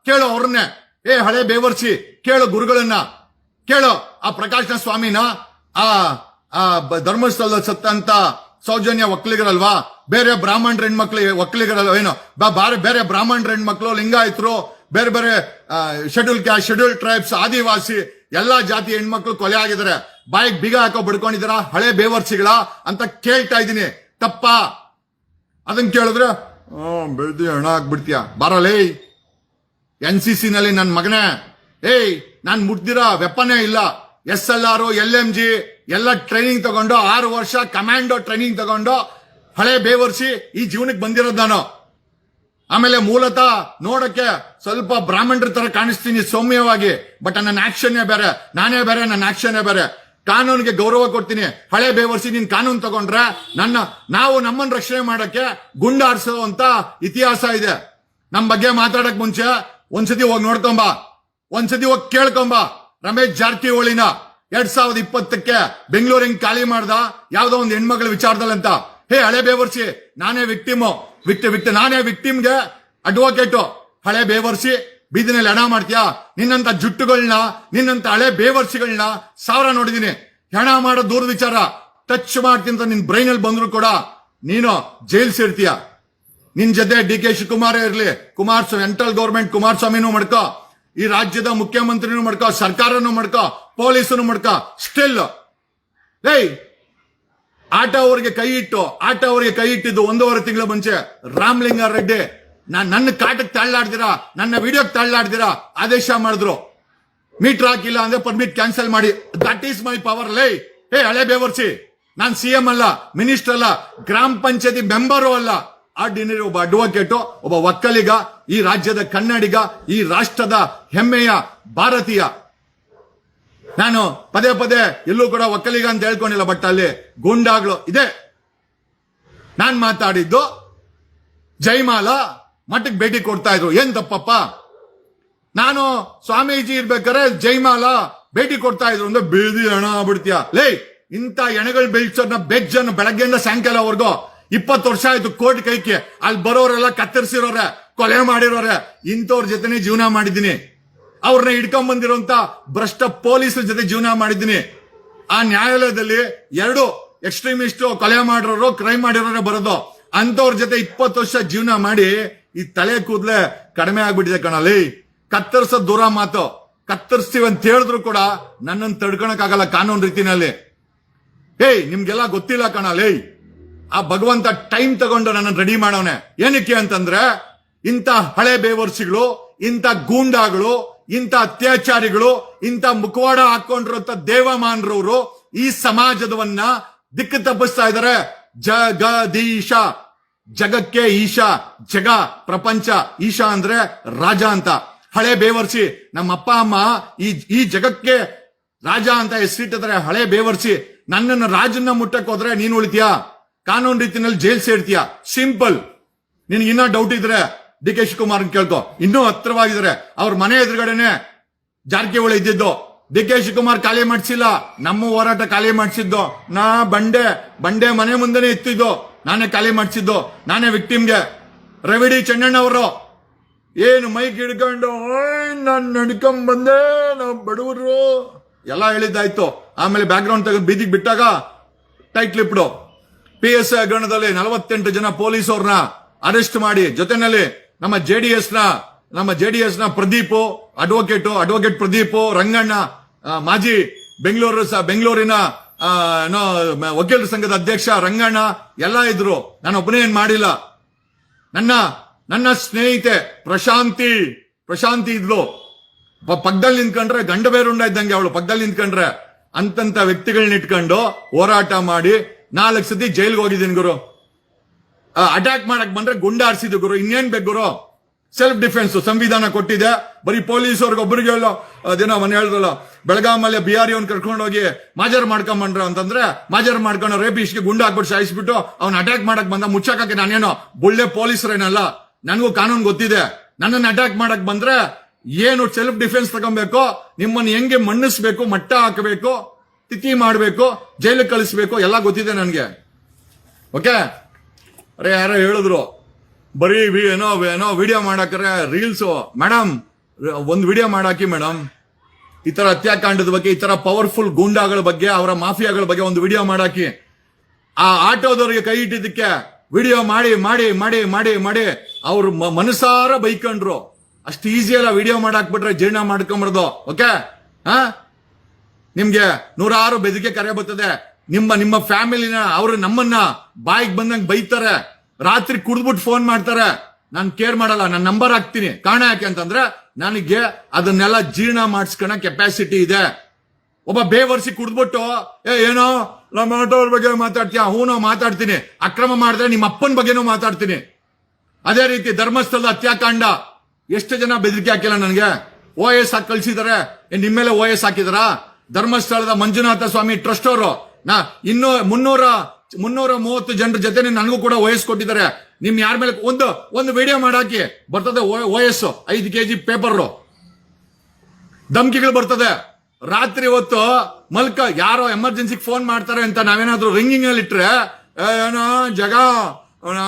ಕೇಳೋ ಅವ್ರನ್ನೇ. ಹಳೆ ಬೇವರ್ಸಿ ಕೇಳು, ಗುರುಗಳನ್ನ ಕೇಳು. ಆ ಪ್ರಕಾಶನ ಸ್ವಾಮಿನ, ಆ ಧರ್ಮಸ್ಥಳದ ಸತ್ತಂತ ಸೌಜನ್ಯ ಒಕ್ಕಲಿಗರಲ್ವಾ? ಬೇರೆ ಬ್ರಾಹ್ಮಣರ ಹೆಣ್ಮಕ್ಳು ಒಕ್ಕಲಿಗರಲ್ವ? ಏನೋ ಬೇರೆ ಬ್ರಾಹ್ಮಣರ ಹೆಣ್ಮಕ್ಳು, ಲಿಂಗಾಯತರು, ಬೇರೆ ಶೆಡ್ಯೂಲ್ ಕ್ಯಾಸ್ಟ್, ಶೆಡ್ಯೂಲ್ ಟ್ರೈಬ್ಸ್, ಆದಿವಾಸಿ ಎಲ್ಲಾ ಜಾತಿ ಹೆಣ್ಮಕ್ಳು ಕೊಲೆ ಆಗಿದ್ದಾರೆ. ಬಾಯಿಗೆ ಬೀಗ ಹಾಕೋ ಬಡ್ಕೊಂಡಿದಾರ ಹಳೆ ಬೇವರ್ಸಿಗಳ ಅಂತ ಕೇಳ್ತಾ ಇದ್ದೀನಿ. ತಪ್ಪ? ಅದನ್ನ ಕೇಳಿದ್ರೆ ಬೆಳ್ದಿ ಹಣ ಹಾಕ್ಬಿಡ್ತೀಯ. ಬರಲೇ NCC ನಲ್ಲಿ ನನ್ನ ಮಗನೇ, ನಾನ್ ಮುಟ್ದಿರೋ ವೆಪನೇ ಇಲ್ಲ. SLR, LMG ಎಲ್ಲ ಟ್ರೈನಿಂಗ್ ತಗೊಂಡು 6 ವರ್ಷ ಕಮಾಂಡೋ ಟ್ರೈನಿಂಗ್ ತಗೊಂಡು ಹಳೆ ಬೇವರ್ಸಿ ಈ ಜೀವನಕ್ಕೆ ಬಂದಿರೋದು ನಾನು. ಆಮೇಲೆ ಮೂಲತಃ ನೋಡಕ್ಕೆ ಸ್ವಲ್ಪ ಬ್ರಾಹ್ಮಣರ ತರ ಕಾಣಿಸ್ತೀನಿ ಸೌಮ್ಯವಾಗಿ, ಬಟ್ ನನ್ನ ಆಕ್ಷನ್ನೇ ಬೇರೆ, ನಾನೇ ಬೇರೆ, ನನ್ನ ಆಕ್ಷನ್ನೇ ಬೇರೆ. ಕಾನೂನಿಗೆ ಗೌರವ ಕೊಡ್ತೀನಿ. ಹಳೆ ಬೇವರ್ಸಿ ನೀನ್ ಕಾನೂನು ತಗೊಂಡ್ರೆ ನಾವು ನಮ್ಮನ್ನ ರಕ್ಷಣೆ ಮಾಡಕ್ಕೆ ಗುಂಡಾರಿಸೋ ಅಂತ ಇತಿಹಾಸ ಇದೆ. ನಮ್ ಬಗ್ಗೆ ಮಾತಾಡಕ್ ಮುಂಚೆ ಒಂದ್ಸತಿ ಹೋಗಿ ನೋಡ್ಕೊಂಬ, ಒಂದ್ಸತಿ ಹೋಗಿ ಕೇಳ್ಕೊಂಬ. ರಮೇಶ್ ಜಾರಕಿಹೊಳಿನ 2020ಕ್ಕೆ ಬೆಂಗಳೂರು ಹೆಂಗ್ ಖಾಲಿ ಮಾಡ್ದ ಯಾವ್ದೋ ಒಂದು ಹೆಣ್ಮಗಳ ವಿಚಾರದಲ್ಲಂತ. ಹೇ ಹಳೆ ಬೇವರ್ಸಿ, ನಾನೇ ನಾನೇ ವಿಕ್ಟಿಮ್ಗೆ ಅಡ್ವೊಕೇಟು. ಹಳೆ ಬೇವರ್ಸಿ ಬೀದಿನಲ್ಲಿ ಹೆಣ ಮಾಡ್ತೀಯಾ? ನಿನ್ನಂತ ಜುಟ್ಟುಗಳನ್ನ, ನಿನ್ನಂತ ಹಳೆ ಬೇವರ್ಸಿಗಳನ್ನ ಸಾವಿರ ನೋಡಿದೀನಿ. ಹೆಣ ಮಾಡೋ ದೂರದ ವಿಚಾರ ಟಚ್ ಮಾಡ್ತೀನಿ ನಿನ್ ಬ್ರೈನ್ ಅಲ್ಲಿ ಬಂದ್ರು ಕೂಡ ನೀನು ಜೈಲ್ ಸೇರ್ತೀಯ. ನಿನ್ ಜೊತೆ ಡಿ.ಕೆ. ಶಿವಕುಮಾರ್ ಇರ್ಲಿ, ಸೆಂಟ್ರಲ್ ಗೌರ್ಮೆಂಟ್ ಕುಮಾರಸ್ವಾಮಿನೂ ಮಾಡ್ಕೋ, ಈ ರಾಜ್ಯದ ಮುಖ್ಯಮಂತ್ರಿನೂ ಮಾಡ್ಕೋ, ಸರ್ಕಾರನೂ ಮಾಡ್ಕೋ, ಪೊಲೀಸನು ಮಾಡ್ಕೋ. ಸ್ಟಿಲ್ ಏಯ್ ಆಟ ಅವರಿಗೆ ಕೈ ಇಟ್ಟಿದ್ದು 1.5 ತಿಂಗಳ ಮುಂಚೆ ರಾಮಲಿಂಗಾರೆಡ್ಡಿ ನನ್ನ ಕಾಟಕ್ಕೆ ತಳ್ಳಾಡ್ದಿರಾ, ನನ್ನ ವಿಡಿಯೋಕ್ಕೆ ತಳ್ಳಾಡ್ದಿರಾ ಆದೇಶ ಮಾಡಿದ್ರು. ಮೀಟರ್ ಹಾಕಿಲ್ಲ ಅಂದ್ರೆ ಪರ್ಮಿಟ್ ಕ್ಯಾನ್ಸಲ್ ಮಾಡಿ. That is my power. ಹೇ ಹಳೆ ಬೇವರ್ಸಿ, ನಾನ್ CM ಅಲ್ಲ, ಮಿನಿಸ್ಟರ್ ಅಲ್ಲ, ಗ್ರಾಮ ಪಂಚಾಯತಿ ಮೆಂಬರು ಅಲ್ಲ. ಆರ್ಡಿನರಿ ಒಬ್ಬ ಅಡ್ವೊಕೇಟು, ಒಬ್ಬ ಒಕ್ಕಲಿಗ, ಈ ರಾಜ್ಯದ ಕನ್ನಡಿಗ, ಈ ರಾಷ್ಟ್ರದ ಹೆಮ್ಮೆಯ ಭಾರತೀಯ. ನಾನು ಪದೇ ಎಲ್ಲೂ ಕೂಡ ಒಕ್ಕಲಿಗ ಅಂತ ಹೇಳ್ಕೊಂಡಿಲ್ಲ, ಬಟ್ ಅಲ್ಲಿ ಗೂಂಡಾಗಳು ಇದೆ. ನಾನ್ ಮಾತಾಡಿದ್ದು ಜೈಮಾಲ ಮಠಕ್ಕೆ ಭೇಟಿ ಕೊಡ್ತಾ ಇದ್ರು. ಏನ್ ತಪ್ಪಪ್ಪ? ನಾನು ಸ್ವಾಮೀಜಿ ಇರ್ಬೇಕಾದ್ರೆ ಜೈಮಾಲ ಭೇಟಿ ಕೊಡ್ತಾ ಇದ್ರು ಅಂದ್ರೆ ಬೀದಿ ಹಣ ಬಿಡ್ತೀಯ? ಇಂಥ ಎಣೆಗಳು ಬೆಳ್ಸೋರ್ನ ಬೆಜ್ಜನ್ನು ಬೆಳಗ್ಗೆಯಿಂದ ಸಾಯಂಕಾಲವರೆಗೂ 20 ವರ್ಷ ಆಯ್ತು ಕೋರ್ಟ್ ಕೈಕೆ. ಅಲ್ಲಿ ಬರೋರೆಲ್ಲ ಕತ್ತರಿಸಿರೋರೆ, ಕೊಲೆ ಮಾಡಿರೋರೆ, ಇಂಥವ್ರ ಜೊತೆನೆ ಜೀವನ ಮಾಡಿದ್ದೀನಿ. ಅವ್ರನ್ನ ಹಿಡ್ಕೊಂಡ್ ಬಂದಿರೋಂತ ಭ್ರಷ್ಟ ಪೊಲೀಸರ ಜೊತೆ ಜೀವನ ಮಾಡಿದ್ದೀನಿ. ಆ ನ್ಯಾಯಾಲಯದಲ್ಲಿ 2 ಎಕ್ಸ್ಟ್ರೀಮಿಸ್ಟ್, ಕೊಲೆ ಮಾಡಿರೋರು, ಕ್ರೈಮ್ ಮಾಡಿರೋರೆ ಬರೋದು. ಅಂತವ್ರ ಜೊತೆ 20 ವರ್ಷ ಜೀವನ ಮಾಡಿ ಈ ತಲೆ ಕೂದಲೇ ಕಡಿಮೆ ಆಗ್ಬಿಟ್ಟಿದೆ ಕಣಲ್ಲಿ. ಕತ್ತರಿಸೋ ದೂರ ಮಾತು, ಕತ್ತರಿಸ್ತೀವಿ ಅಂತ ಹೇಳಿದ್ರು ಕೂಡ ನನ್ನನ್ನು ತಡ್ಕೊಳಕ್ ಆಗಲ್ಲ ಕಾನೂನು ರೀತಿನಲ್ಲಿ. ನಿಮ್ಗೆಲ್ಲ ಗೊತ್ತಿಲ್ಲ ಕಣಲ್ಲಿ. ಆ ಭಗವಂತ ಟೈಮ್ ತಗೊಂಡು ನನ್ನನ್ನು ರೆಡಿ ಮಾಡವನೆ. ಏನಕ್ಕೆ ಅಂತಂದ್ರೆ ಇಂಥ ಹಳೆ ಬೇವರ್ಸಿಗಳು, ಇಂಥ ಗೂಂಡಾಗಳು, ಇಂಥ ಅತ್ಯಾಚಾರಿಗಳು, ಇಂಥ ಮುಖವಾಡ ಹಾಕೊಂಡಿರುವಂತ ದೇವಮಾನರವರು ಈ ಸಮಾಜದವನ್ನ ದಿಕ್ಕು ತಪ್ಪಿಸ್ತಾ ಇದ್ದಾರೆ. ಜಗದೀಶ, ಜಗಕ್ಕೆ ಈಶಾ, ಜಗ ಪ್ರಪಂಚ, ಈಶಾ ಅಂದ್ರೆ ರಾಜ ಅಂತ. ಹಳೆ ಬೇವರ್ಸಿ ನಮ್ಮ ಅಪ್ಪ ಅಮ್ಮ ಈ ಜಗಕ್ಕೆ ರಾಜ ಅಂತ ಹೆಸರಿಟ್ಟಿದ್ರೆ ಹಳೆ ಬೇವರ್ಸಿ. ನನ್ನನ್ನು ರಾಜನ್ನ ಮುಟ್ಟಕ್ ಹೋದ್ರೆ ನೀನ್ ಉಳಿತೀಯಾ? ಕಾನೂನು ರೀತಿನಲ್ಲಿ ಜೈಲ್ ಸೇರ್ತೀಯ. ಸಿಂಪಲ್. ನಿನ್ಗೆ ಇನ್ನೂ ಡೌಟ್ ಇದ್ರೆ ಡಿ.ಕೆ. ಶಿವಕುಮಾರ್ ಕೇಳ್ಕೊ, ಇನ್ನೂ ಹತ್ರವಾಗಿದ್ರೆ. ಅವ್ರ ಮನೆ ಎದುರುಗಡೆನೆ ಜಾರಕಿಹೊಳಿ ಇದ್ದಿದ್ದು. ಡಿ.ಕೆ. ಶಿವಕುಮಾರ್ ಖಾಲಿ ಮಾಡಿಸಿಲ್ಲ, ನಮ್ಮ ಹೋರಾಟ ಖಾಲಿ ಮಾಡಿಸಿದ್ದು. ಬಂಡೆ ಮನೆ ಮುಂದೆನೆ ಇತ್ತಿದ್ದು, ನಾನೇ ಖಾಲಿ ಮಾಡಿಸಿದ್ದು, ನಾನೇ ವಿಕ್ಟಿಮ್ಗೆ. ರವಿಡಿ ಚೆನ್ನಣ್ಣವರು ಏನು ಮೈಕ್ ಹಿಡ್ಕೊಂಡು ನಾನು ನಡ್ಕೊಂಡ್ ಬಂದೆ, ನಾವು ಬಡವರು ಎಲ್ಲ ಹೇಳಿದ್ದಾಯ್ತು. ಆಮೇಲೆ ಬ್ಯಾಕ್ ಗ್ರೌಂಡ್ ತೆಗೆದು ಬೀದಿಗೆ ಬಿಟ್ಟಾಗ ಟೈಟ್ ಲಿಪ್ಡು PSI ಹಗರಣದಲ್ಲಿ 48 ಜನ ಪೊಲೀಸವ್ರನ್ನ ಅರೆಸ್ಟ್ ಮಾಡಿ, ಜೊತೆನಲ್ಲಿ ನಮ್ಮ ಜೆಡಿಎಸ್ ನ ಪ್ರದೀಪ್, ಅಡ್ವೊಕೇಟ್ ಪ್ರದೀಪ್, ರಂಗಣ್ಣ, ಮಾಜಿ ಬೆಂಗಳೂರಿನ ವಕೀಲರ ಸಂಘದ ಅಧ್ಯಕ್ಷ ರಂಗಣ್ಣ ಎಲ್ಲ ಇದ್ರು. ನಾನು ಒಬ್ಬನೇ ಏನ್ ಮಾಡಿಲ್ಲ. ನನ್ನ ಸ್ನೇಹಿತೆ ಪ್ರಶಾಂತಿ ಇದ್ಲು. ಪಕ್ಕದಲ್ಲಿ ನಿಂತ್ಕೊಂಡ್ರೆ ಗಂಡ ಬೇರುಂಡ ಇದ್ದಂಗೆ ಅವಳು. ಪಕ್ಕದಲ್ಲಿ ನಿಂತ್ಕೊಂಡ್ರೆ ಅಂತಂತ ವ್ಯಕ್ತಿಗಳನ್ನ ಇಟ್ಕೊಂಡು ಹೋರಾಟ ಮಾಡಿ 4 ಸತಿ ಜೈಲ್ಗೆ ಹೋಗಿದ್ದೀನಿ ಗುರು. ಅಟ್ಯಾಕ್ ಮಾಡಕ್ ಬಂದ್ರೆ ಗುಂಡಾರಿಸಿದ್ದು ಗುರು. ಇನ್ನೇನ್ ಬೇಕು ಗುರು? ಸೆಲ್ಫ್ ಡಿಫೆನ್ಸ್ ಸಂವಿಧಾನ ಕೊಟ್ಟಿದೆ. ಬರೀ ಪೊಲೀಸವ್ರಿಗೆ ಒಬ್ಬರಿಗೆ ಅದೇನೋ ಮನೆ ಹೇಳಿದ್ರಲ್ಲ, ಬೆಳಗಾಮಲ್ಲಿ ಬಿಹಾರಿ ಅವ್ನು ಕರ್ಕೊಂಡು ಹೋಗಿ ಮಾಜರ್ ಮಾಡ್ಕೊಂಬಂಡ್ರ ಅಂತಂದ್ರೆ, ಮಾಜರ್ ಮಾಡ್ಕೊಂಡು ರೇಪಿಸ್ಗೆ ಗುಂಡು ಹಾಕ್ಬಿಟ್ಟು ಸಾಯಿಸ್ಬಿಟ್ಟು ಅವ್ನ ಅಟ್ಯಾಕ್ ಮಾಡಕ್ ಬಂದ. ಮುಚ್ಚಾಕಕ್ಕೆ ನಾನೇನೋ ಬುಳ್ಳೆ ಪೊಲೀಸರೇನಲ್ಲ, ನನಗೂ ಕಾನೂನು ಗೊತ್ತಿದೆ. ನನ್ನನ್ನು ಅಟ್ಯಾಕ್ ಮಾಡಕ್ ಬಂದ್ರೆ ಏನು ಸೆಲ್ಫ್ ಡಿಫೆನ್ಸ್ ತಗೊಬೇಕು, ನಿಮ್ಮನ್ನು ಹೆಂಗೆ ಮಣ್ಣಿಸ್ಬೇಕು, ಮಟ್ಟ ಹಾಕಬೇಕು, ತಿಥಿ ಮಾಡಬೇಕು, ಜೈಲಿಗೆ ಕಳಿಸ್ಬೇಕು, ಎಲ್ಲ ಗೊತ್ತಿದೆ ನನಗೆ. ಓಕೆ. ಅರೆ ಯಾರೋ ಹೇಳಿದ್ರು ಬರೀ ಏನೋ ವಿಡಿಯೋ ಮಾಡಾಕ್ರೆ ರೀಲ್ಸ್. ಮೇಡಮ್ ಒಂದು ವಿಡಿಯೋ ಮಾಡಾಕಿ ಮೇಡಮ್, ಈ ತರ ಹತ್ಯಾಕಾಂಡದ ಬಗ್ಗೆ, ಈ ತರ ಪವರ್ಫುಲ್ ಗೂಂಡಾಗಳ ಬಗ್ಗೆ, ಅವರ ಮಾಫಿಯಾಗಳ ಬಗ್ಗೆ ಒಂದು ವಿಡಿಯೋ ಮಾಡಾಕಿ. ಆ ಆಟೋದವ್ರಿಗೆ ಕೈ ಇಟ್ಟಿದ್ದಕ್ಕೆ ವಿಡಿಯೋ ಮಾಡಿ ಮಾಡಿ ಮಾಡಿ ಮಾಡಿ ಮಾಡಿ ಅವ್ರು ಮನಸಾರ ಬೈಕೊಂಡ್ರು. ಅಷ್ಟು ಈಸಿ ಅಲ್ಲ ವಿಡಿಯೋ ಮಾಡಾಕ್ಬಿಟ್ರೆ ಜೀರ್ಣ ಮಾಡ್ಕೊಂಬರ್ದು. ಓಕೆ. ನಿಮ್ಗೆ 100 ಬೆದರಿಕೆ ಕರೆ ಬರ್ತದೆ. ನಿಮ್ಮ ಫ್ಯಾಮಿಲಿನ ಅವರು ನಮ್ಮನ್ನ ಬಾಯಿಗೆ ಬಂದಂಗೆ ಬೈತಾರೆ. ರಾತ್ರಿ ಕುಡ್ದ್ಬಿಟ್ಟು ಫೋನ್ ಮಾಡ್ತಾರೆ. ನಾನು ಕೇರ್ ಮಾಡಲ್ಲ, ನಾನು ನಂಬರ್ ಹಾಕ್ತೀನಿ. ಕಾರಣ ಯಾಕೆ ಅಂತಂದ್ರೆ ನನಗೆ ಅದನ್ನೆಲ್ಲ ಜೀರ್ಣ ಮಾಡಿಸ್ಕೊಳ ಕೆಪಾಸಿಟಿ ಇದೆ. ಒಬ್ಬ ಬೇವರ್ಸಿ ಕುಡ್ದ್ಬಿಟ್ಟು ಏನೋ ನಮ್ಮ ಆಟೋವ್ರ ಬಗ್ಗೆ ಮಾತಾಡ್ತೀಯ? ಹೂನೋ ಮಾತಾಡ್ತೀನಿ. ಅಕ್ರಮ ಮಾಡಿದ್ರೆ ನಿಮ್ಮ ಅಪ್ಪನ ಬಗ್ಗೆನೂ ಮಾತಾಡ್ತೀನಿ. ಅದೇ ರೀತಿ ಧರ್ಮಸ್ಥಳದ ಹತ್ಯಾಕಾಂಡ, ಎಷ್ಟು ಜನ ಬೆದರಿಕೆ ಹಾಕಿಲ್ಲ ನನಗೆ. OS ಹಾಕಿ ಕಳ್ಸಿದಾರೆ. ನಿಮ್ಮೇಲೆ OS ಹಾಕಿದಾರ? ಧರ್ಮಸ್ಥಳದ ಮಂಜುನಾಥ ಸ್ವಾಮಿ ಟ್ರಸ್ಟ್ ಅವರು ಇನ್ನು 330 ಜನರ ಜೊತೆ ನನಗೂ ಕೂಡ ವಯಸ್ಸು ಕೊಟ್ಟಿದ್ದಾರೆ. ನಿಮ್ ಯಾರ ಮೇಲೆ ಒಂದು ವಿಡಿಯೋ ಮಾಡಾಕಿ ಬರ್ತದೆ ವಯಸ್ಸು 5 kg ಪೇಪರ್ ಧಮ್ಕಿಗಳು ಬರ್ತದೆ. ರಾತ್ರಿ ಹೊತ್ತು ಮಲ್ಕ ಯಾರೋ ಎಮರ್ಜೆನ್ಸಿಗೆ ಫೋನ್ ಮಾಡ್ತಾರೆ ಅಂತ ನಾವೇನಾದ್ರೂ ರಿಂಗಿಂಗ್ ಅಲ್ಲಿ ಇಟ್ರೆ ಏನೋ ಜಗ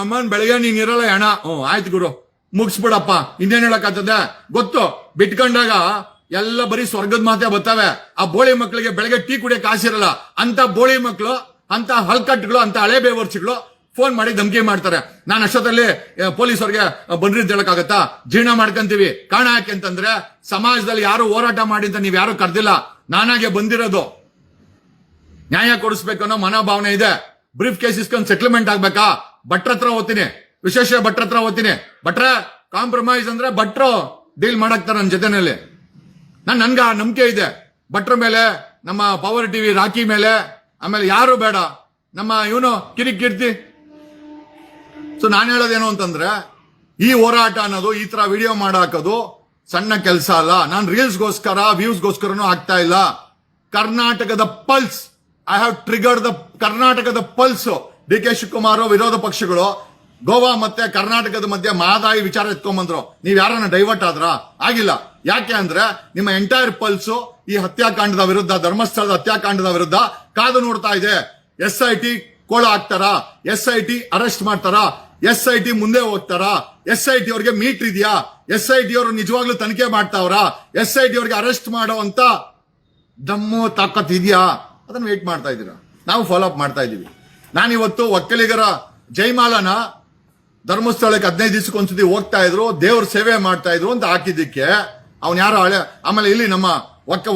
ಅಮ್ಮನ್ ಬೆಳಗ್ಗೆ ನೀನ್ ಇರಲ್ಲ ಅಣ್ಣ. ಆಯ್ತು ಗುರು ಮುಗಿಸ್ಬಿಡಪ್ಪ, ಇನ್ನೇನ್ ಹೇಳಕ್ಕಾಗ್ತದೆ ಗೊತ್ತು. ಬಿಟ್ಕೊಂಡಾಗ ಎಲ್ಲ ಬರೀ ಸ್ವರ್ಗದ ಮಾತೇ ಬರ್ತವೆ. ಆ ಬೋಳಿ ಮಕ್ಕಳಿಗೆ ಬೆಳಗ್ಗೆ ಟೀ ಕುಡಿಯಕ್ಕೆ ಕಾಸಿರಲ್ಲ. ಅಂತ ಬೋಳಿ ಮಕ್ಕಳು, ಅಂತ ಹಲ್ಕಟ್ಗಳು, ಅಂತ ಹಳೆ ಬೇವರ್ಸಿಗಳು ಫೋನ್ ಮಾಡಿ ಧಮಕಿ ಮಾಡ್ತಾರೆ. ನಾನು ಅಷ್ಟೊತ್ತಲ್ಲಿ ಪೊಲೀಸರಿಗೆ ಬನ್ರಿ ಅಂತ ಹೇಳಕ್ಕಾಗತ್ತಾ? ಜೀರ್ಣ ಮಾಡ್ಕೊಂತೀವಿ. ಕಾರಣ ಯಾಕೆ ಅಂತಂದ್ರೆ ಸಮಾಜದಲ್ಲಿ ಯಾರು ಹೋರಾಟ ಮಾಡಿ ಅಂತ ನೀವ್ ಯಾರು ಕರ್ದಿಲ್ಲ, ನಾನಾಗೆ ಬಂದಿರೋದು. ನ್ಯಾಯ ಕೊಡಿಸ್ಬೇಕು ಅನ್ನೋ ಮನೋಭಾವನೆ ಇದೆ. ಬ್ರೀಫ್ ಕೇಸ್ ಇಸ್ಕೊಂಡು ಸೆಟಲ್ಮೆಂಟ್ ಆಗ್ಬೇಕಾ? ಭಟ್ರ ಹತ್ರ ಹೋಗ್ತೀನಿ, ವಿಶೇಷ ಭಟ್ರ ಹತ್ರ ಹೋಗ್ತೀನಿ. ಭಟ್ರ ಕಾಂಪ್ರಮೈಸ್ ಅಂದ್ರೆ ಭಟ್ರು ಡೀಲ್ ಮಾಡಾಕ್ತಾರೆ ನನ್ನ ಜೊತೆನಲ್ಲಿ. ನನ್ಗ ನಂಬಿಕೆ ಇದೆ ಭಟ್ರ ಮೇಲೆ, ನಮ್ಮ ಪವರ್ ಟಿವಿ ರಾಕಿ ಮೇಲೆ, ಆಮೇಲೆ ಯಾರು ಬೇಡ ನಮ್ಮ ಇವನು ಕಿರಿಕೀರ್ತಿ. ಸೊ ನಾನು ಹೇಳೋದೇನು ಅಂತಂದ್ರೆ ಈ ಹೋರಾಟ ಅನ್ನೋದು, ಈ ತರ ವಿಡಿಯೋ ಮಾಡಾಕೋದು ಸಣ್ಣ ಕೆಲಸ ಅಲ್ಲ. ನಾನು ರೀಲ್ಸ್ಗೋಸ್ಕರ ವ್ಯೂಸ್ಗೋಸ್ಕರನೂ ಆಗ್ತಾ ಇಲ್ಲ. ಕರ್ನಾಟಕದ pulse, I have triggered the ಕರ್ನಾಟಕದ ಪಲ್ಸ್. ಡಿ ಕೆ ಶಿವಕುಮಾರ್ ವಿರೋಧ ಪಕ್ಷಗಳು ಗೋವಾ ಮತ್ತೆ ಕರ್ನಾಟಕದ ಮಧ್ಯೆ ಮಹದಾಯಿ ವಿಚಾರ ಎತ್ಕೊಂಡ್ಬಂದ್ರು. ನೀವ್ ಯಾರನ್ನ ಡೈವರ್ಟ್ ಆದ್ರ? ಆಗಿಲ್ಲ. ಯಾಕೆ ಅಂದ್ರೆ ನಿಮ್ಮ ಎಂಟೈರ್ ಪಲ್ಸು ಈ ಹತ್ಯಾಕಾಂಡದ ವಿರುದ್ಧ, ಧರ್ಮಸ್ಥಳದ ಹತ್ಯಾಕಾಂಡದ ವಿರುದ್ಧ ಕಾದು ನೋಡ್ತಾ ಇದೆ. SIT ಕೋಳ ಹಾಕ್ತಾರ, SIT ಅರೆಸ್ಟ್ ಮಾಡ್ತಾರ, SIT ಮುಂದೆ ಹೋಗ್ತಾರ, SIT ಅವ್ರಿಗೆ ಮೀಟರ್ ಇದೆಯಾ, SIT ಅವರು ನಿಜವಾಗ್ಲೂ ತನಿಖೆ ಮಾಡ್ತಾವ್ರ, SIT ಅವ್ರಿಗೆ ಅರೆಸ್ಟ್ ಮಾಡೋ ಅಂತ ದಮ್ಮು ತಾಕತ್ ಇದೆಯಾ? ಅದನ್ನ ವೇಟ್ ಮಾಡ್ತಾ ಇದ್ದೀರಾ. ನಾವು ಫಾಲೋ ಅಪ್ ಮಾಡ್ತಾ ಇದೀವಿ. ನಾನಿವತ್ತು ಒಕ್ಕಲಿಗರ ಜೈಮಾಲನ ಧರ್ಮಸ್ಥಳಕ್ಕೆ 15 ದಿವಸಕ್ಕೆ ಒಂದ್ಸತಿ ಹೋಗ್ತಾ ಇದ್ರು, ದೇವ್ರ ಸೇವೆ ಮಾಡ್ತಾ ಇದ್ರು ಅಂತ ಹಾಕಿದ್ದಕ್ಕೆ ಅವ್ನ್ ಯಾರೋ ಹಳೆ, ಆಮೇಲೆ ಇಲ್ಲಿ ನಮ್ಮ